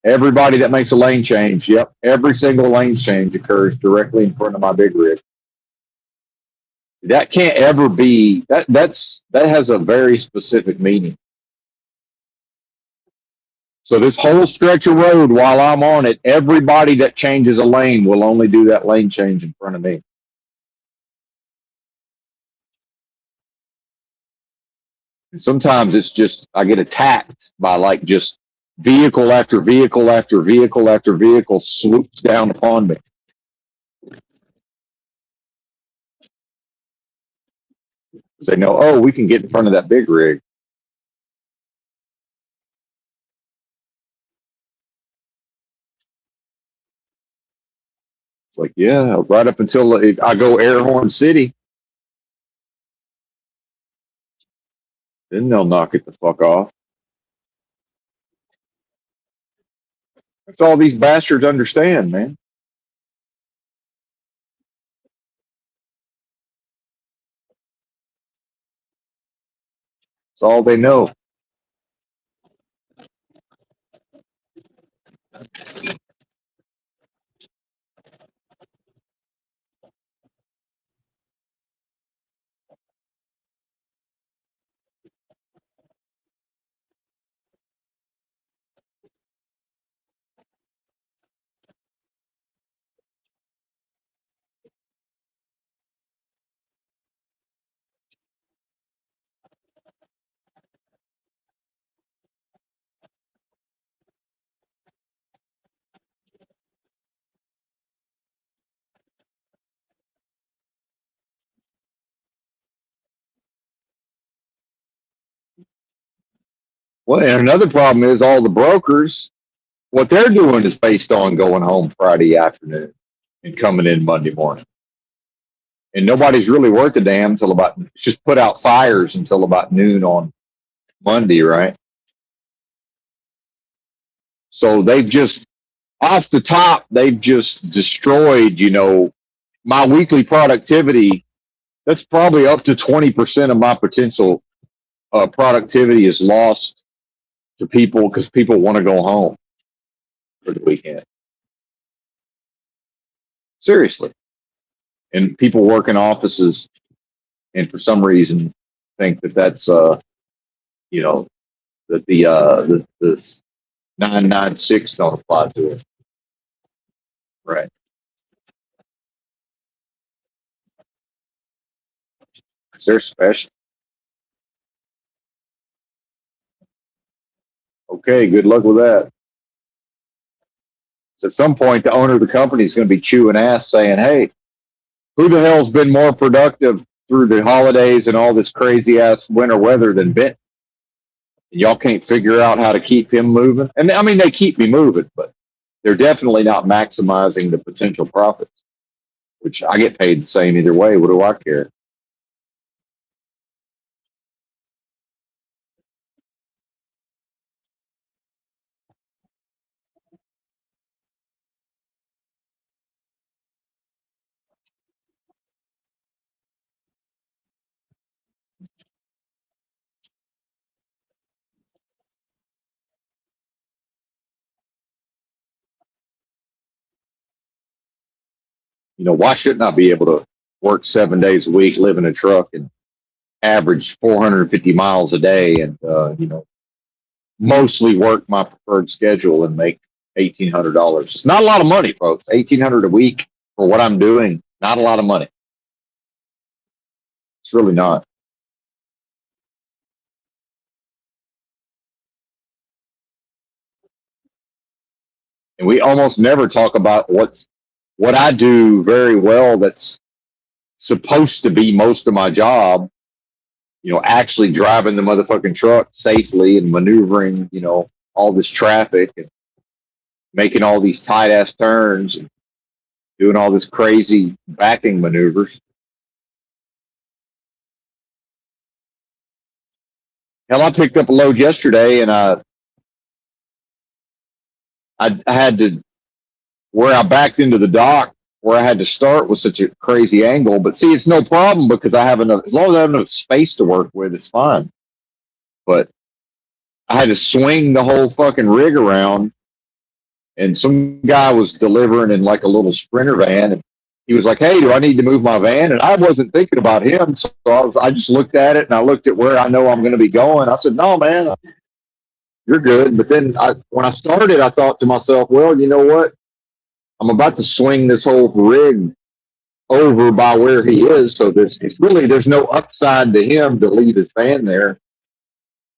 Speaker 1: Everybody that makes a lane change, yep, every single lane change occurs directly in front of my big rig. That can't ever be that has a very specific meaning. So this whole stretch of road while I'm on it, everybody that changes a lane will only do that lane change in front of me. And sometimes it's just I get attacked by like just vehicle after vehicle after vehicle after vehicle swoops down upon me. They know, oh, we can get in front of that big rig. It's like, yeah, right up until I go Air Horn City, then they'll knock it the fuck off. That's all these bastards understand, man. It's all they know. Well, and another problem is all the brokers, what they're doing is based on going home Friday afternoon and coming in Monday morning. And nobody's really worth a damn until about, just put out fires until about noon on Monday, right? So they've just, off the top, they've just destroyed, my weekly productivity. That's probably up to 20% of my potential productivity is lost to people because people want to go home for the weekend. Seriously. And people work in offices and for some reason think that that's, you know, that the 996 don't apply to it. Right. They're special. Okay, good luck with that. So at some point, the owner of the company is going to be chewing ass saying, hey, who the hell's been more productive through the holidays and all this crazy ass winter weather than Benton? And y'all can't figure out how to keep him moving. And I mean, they keep me moving, but they're definitely not maximizing the potential profits, which I get paid the same either way. What do I care? Why shouldn't I be able to work 7 days a week, live in a truck, and average 450 miles a day, and mostly work my preferred schedule and make $1,800? It's not a lot of money, folks. 1,800 a week for what I'm doing, not a lot of money. It's really not. And we almost never talk about what I do very well. That's supposed to be most of my job. Actually driving the motherfucking truck safely and maneuvering, all this traffic and making all these tight ass turns and doing all this crazy backing maneuvers. Hell, I picked up a load yesterday and I had to, where I backed into the dock, where I had to start with such a crazy angle. But see, it's no problem because I have enough, as long as I have enough space to work with, it's fine. But I had to swing the whole fucking rig around, and some guy was delivering in like a little Sprinter van, and he was like, "Hey, do I need to move my van?" And I wasn't thinking about him, so I just looked at it and I looked at where I know I'm going to be going. I said, "No, man, you're good." But then when I started, I thought to myself, "Well, you know what? I'm about to swing this whole rig over by where he is, so there's no upside to him to leave his van there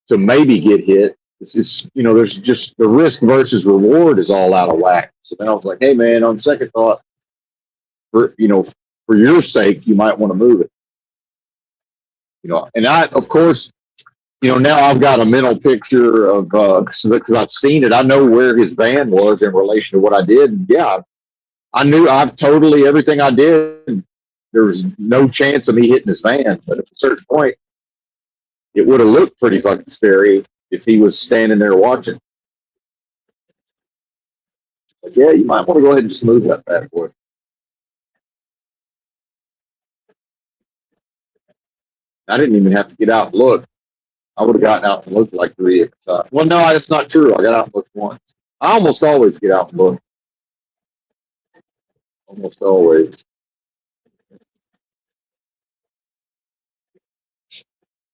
Speaker 1: to maybe get hit. It's just, there's just the risk versus reward is all out of whack." So then I was like, "Hey, man, on second thought, for your sake, you might want to move it." And I, of course, now I've got a mental picture of because I've seen it. I know where his van was in relation to what I did. And yeah, I knew I've totally everything I did. There was no chance of me hitting his van, but at a certain point, it would have looked pretty fucking scary if he was standing there watching. Like, yeah, you might want to go ahead and just move that bad boy. I didn't even have to get out and look. I would have gotten out and looked like 3 times. Well, no, that's not true. I got out and looked once. I almost always get out and look. Almost always.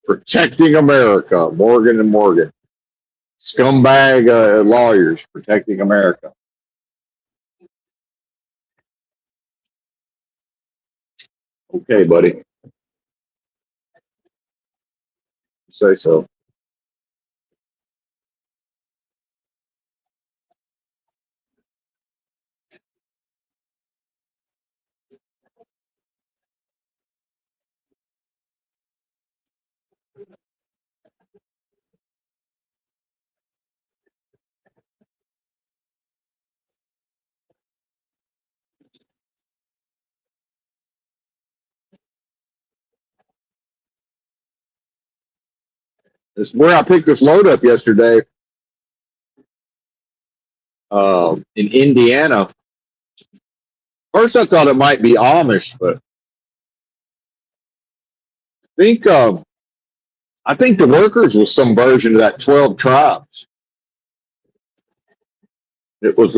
Speaker 1: Protecting America, Morgan and Morgan. Scumbag lawyers protecting America. Okay, buddy. Say so. This is where I picked this load up yesterday in Indiana. First, I thought it might be Amish, but I think uh, I think the workers was some version of that 12 tribes. It was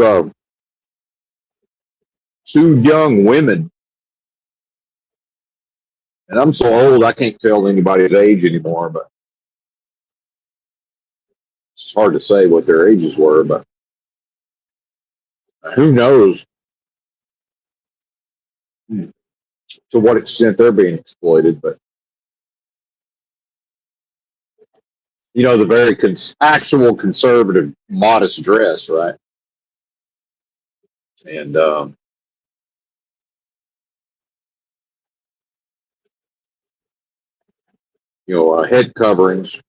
Speaker 1: two young women, and I'm so old I can't tell anybody's age anymore. But it's hard to say what their ages were. But who knows to what extent they're being exploited? But the very actual conservative, modest dress, right? And head coverings,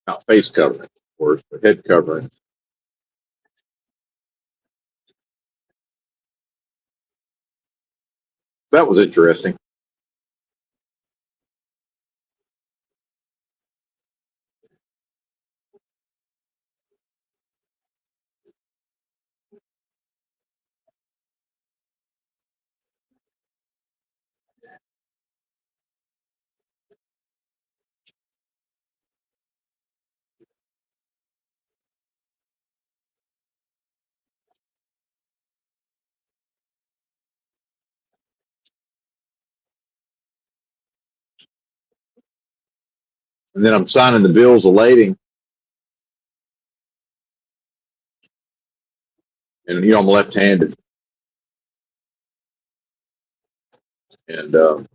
Speaker 1: not face coverings, of course, but head coverings. That was interesting. And then I'm signing the bills of lading, and I'm left-handed, and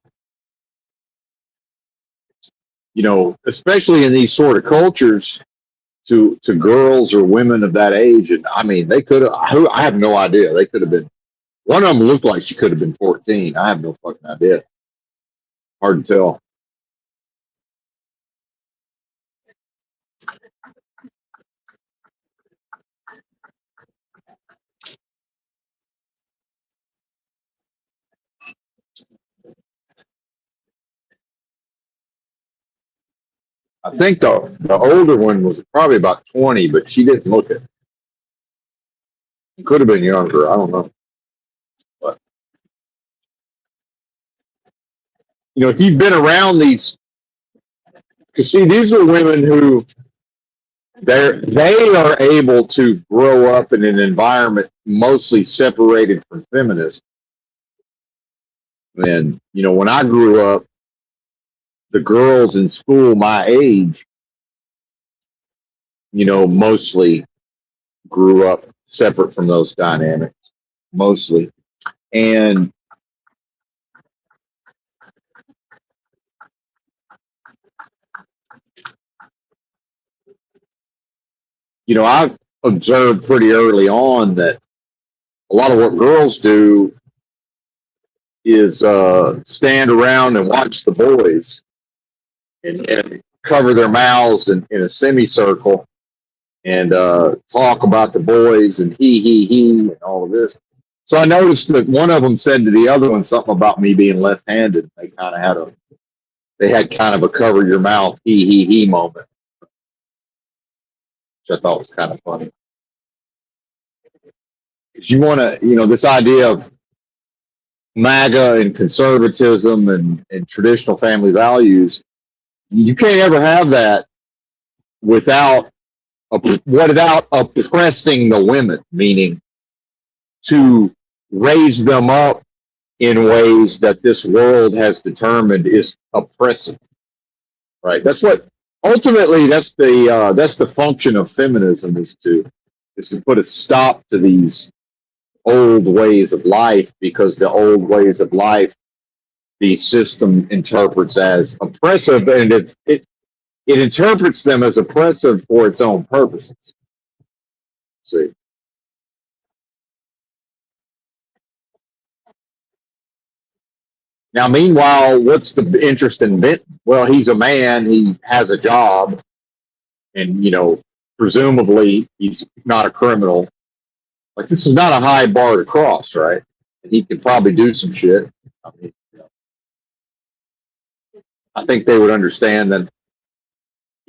Speaker 1: especially in these sort of cultures, to girls or women of that age, and I mean, they could have. I have no idea. They could have been. One of them looked like she could have been 14. I have no fucking idea. Hard to tell. I think the older one was probably about 20, but she didn't look it. Could have been younger. I don't know. But if you've been around these, because see, these are women who they are able to grow up in an environment mostly separated from feminists. And when I grew up, the girls in school my age, mostly grew up separate from those dynamics, mostly. And I've observed pretty early on that a lot of what girls do is stand around and watch the boys and cover their mouths in a semicircle and talk about the boys and he and all of this. So I noticed that one of them said to the other one something about me being left-handed. They had kind of a cover your mouth he moment, which I thought was kind of funny. Because you want to, this idea of MAGA and conservatism and traditional family values, you can't ever have that without without oppressing the women, meaning to raise them up in ways that this world has determined is oppressive. Right? That's what ultimately that's the function of feminism is to put a stop to these old ways of life, because the old ways of life the system interprets as oppressive, and it interprets them as oppressive for its own purposes. See. Now, meanwhile, what's the interest in Benton? Well, he's a man, he has a job, and presumably he's not a criminal. Like, this is not a high bar to cross, right? And he could probably do some shit. I mean, I think they would understand that.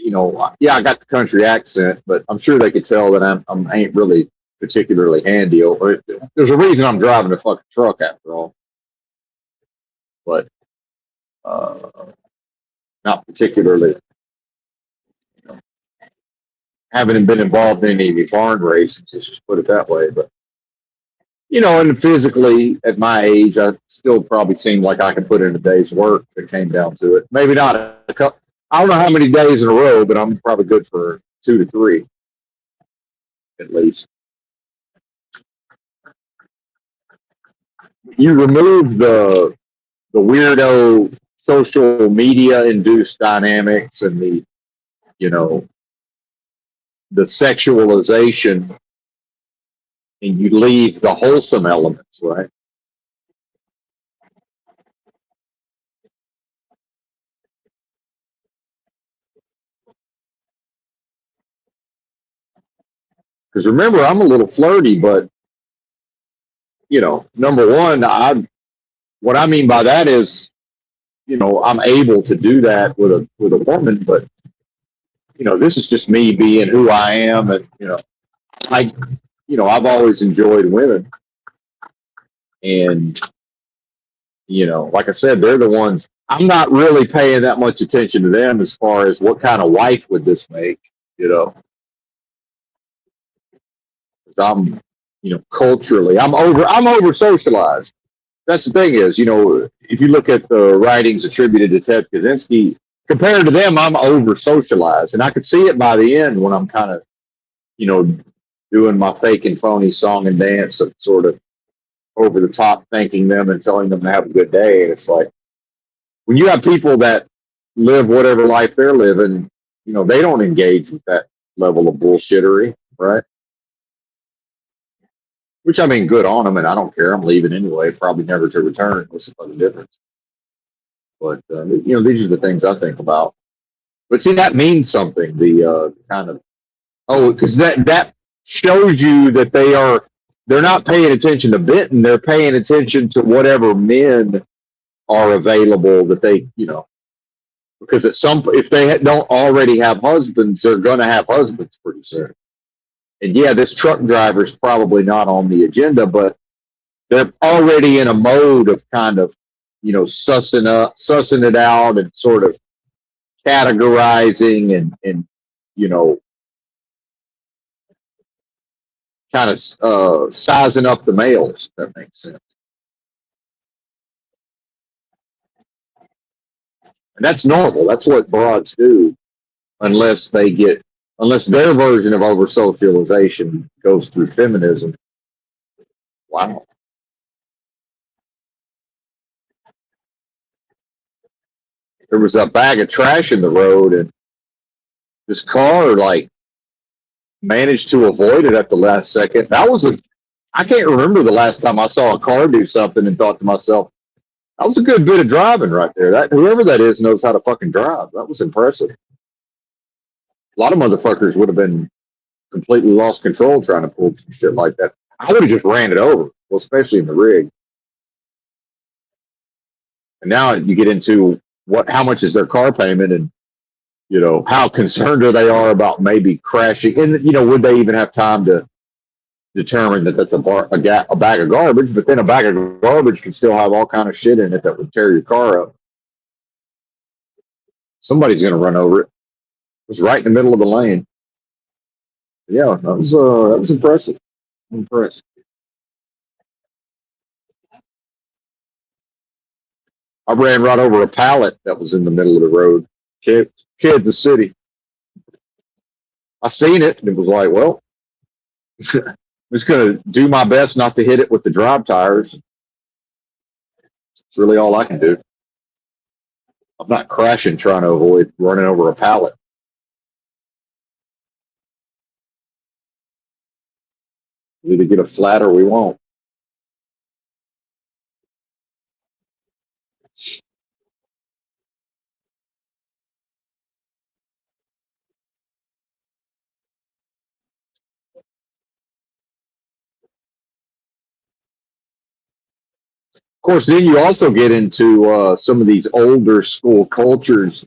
Speaker 1: Yeah, I got the country accent, but I'm sure they could tell that I ain't really particularly handy. Or there's a reason I'm driving a fucking truck after all, but uh, not particularly. You know, haven't been involved in any barn races. Let's just put it that way. But and physically at my age, I still probably seem like I could put in a day's work if it came down to it. Maybe not a couple. I don't know how many days in a row, but I'm probably good for 2 to 3 at least. You remove the weirdo social media induced dynamics and you know the sexualization, and you leave the wholesome elements, right? Because remember, I'm a little flirty, but number one, what I mean by that is, I'm able to do that with a woman, but this is just me being who I am, and I, I've always enjoyed women, and like I said, they're the ones. I'm not really paying that much attention to them as far as what kind of wife would this make, you know, because culturally, I'm over socialized. That's the thing is, if you look at the writings attributed to Ted Kaczynski, compared to them, I'm over socialized, and I could see it by the end when I'm kind of, you know, doing my fake and phony song and dance of sort of over the top, thanking them and telling them to have a good day. And it's like, when you have people that live whatever life they're living, they don't engage with that level of bullshittery, right? Which, I mean, good on them, and I don't care. I'm leaving anyway, probably never to return. What's the fucking difference? But these are the things I think about. But see, that means something. The kind of because that shows you that they're not paying attention to Benton. They're paying attention to whatever men are available that they because if they don't already have husbands, they're going to have husbands pretty soon. And yeah, this truck driver is probably not on the agenda, but they're already in a mode of kind of, sussing it out and sort of categorizing and you know, kind of sizing up the males. If that makes sense. And that's normal. That's what broads do, unless unless their version of over socialization goes through feminism. Wow. There was a bag of trash in the road, and this car like managed to avoid it at the last second. I can't remember the last time I saw a car do something and thought to myself, that was a good bit of driving right there. That whoever that is knows how to fucking drive. That was impressive. A lot of motherfuckers would have been completely lost control trying to pull some shit like that. I would have just ran it over, well, especially in the rig. And now you get into how much is their car payment, and how concerned are they are about maybe crashing, and would they even have time to determine that that's a bag of garbage? But then a bag of garbage can still have all kind of shit in it that would tear your car up. Somebody's going to run over it. It was right in the middle of the lane. Yeah, that was impressive. I'm impressed. I ran right over a pallet that was in the middle of the road. Kansas City. I seen it and it was like, well, I'm just going to do my best not to hit it with the drive tires. It's really all I can do. I'm not crashing trying to avoid running over a pallet. We either get a flat or we won't. Of course, then you also get into some of these older school cultures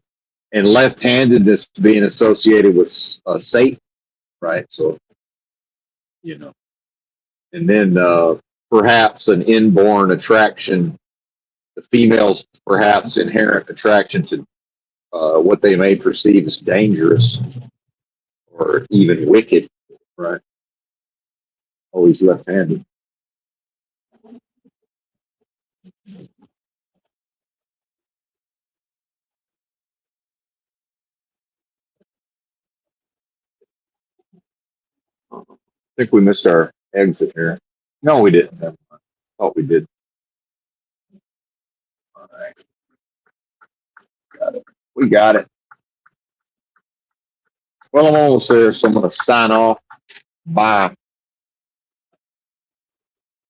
Speaker 1: and left-handedness being associated with Satan, right? So, you know, and then perhaps an inborn attraction, the female's perhaps inherent attraction to what they may perceive as dangerous or even wicked, right? Always left-handed. I think we missed our exit here. No, we didn't. I thought we did. All right, got it. We got it. Well, I'm almost there, so I'm going to sign off. Bye.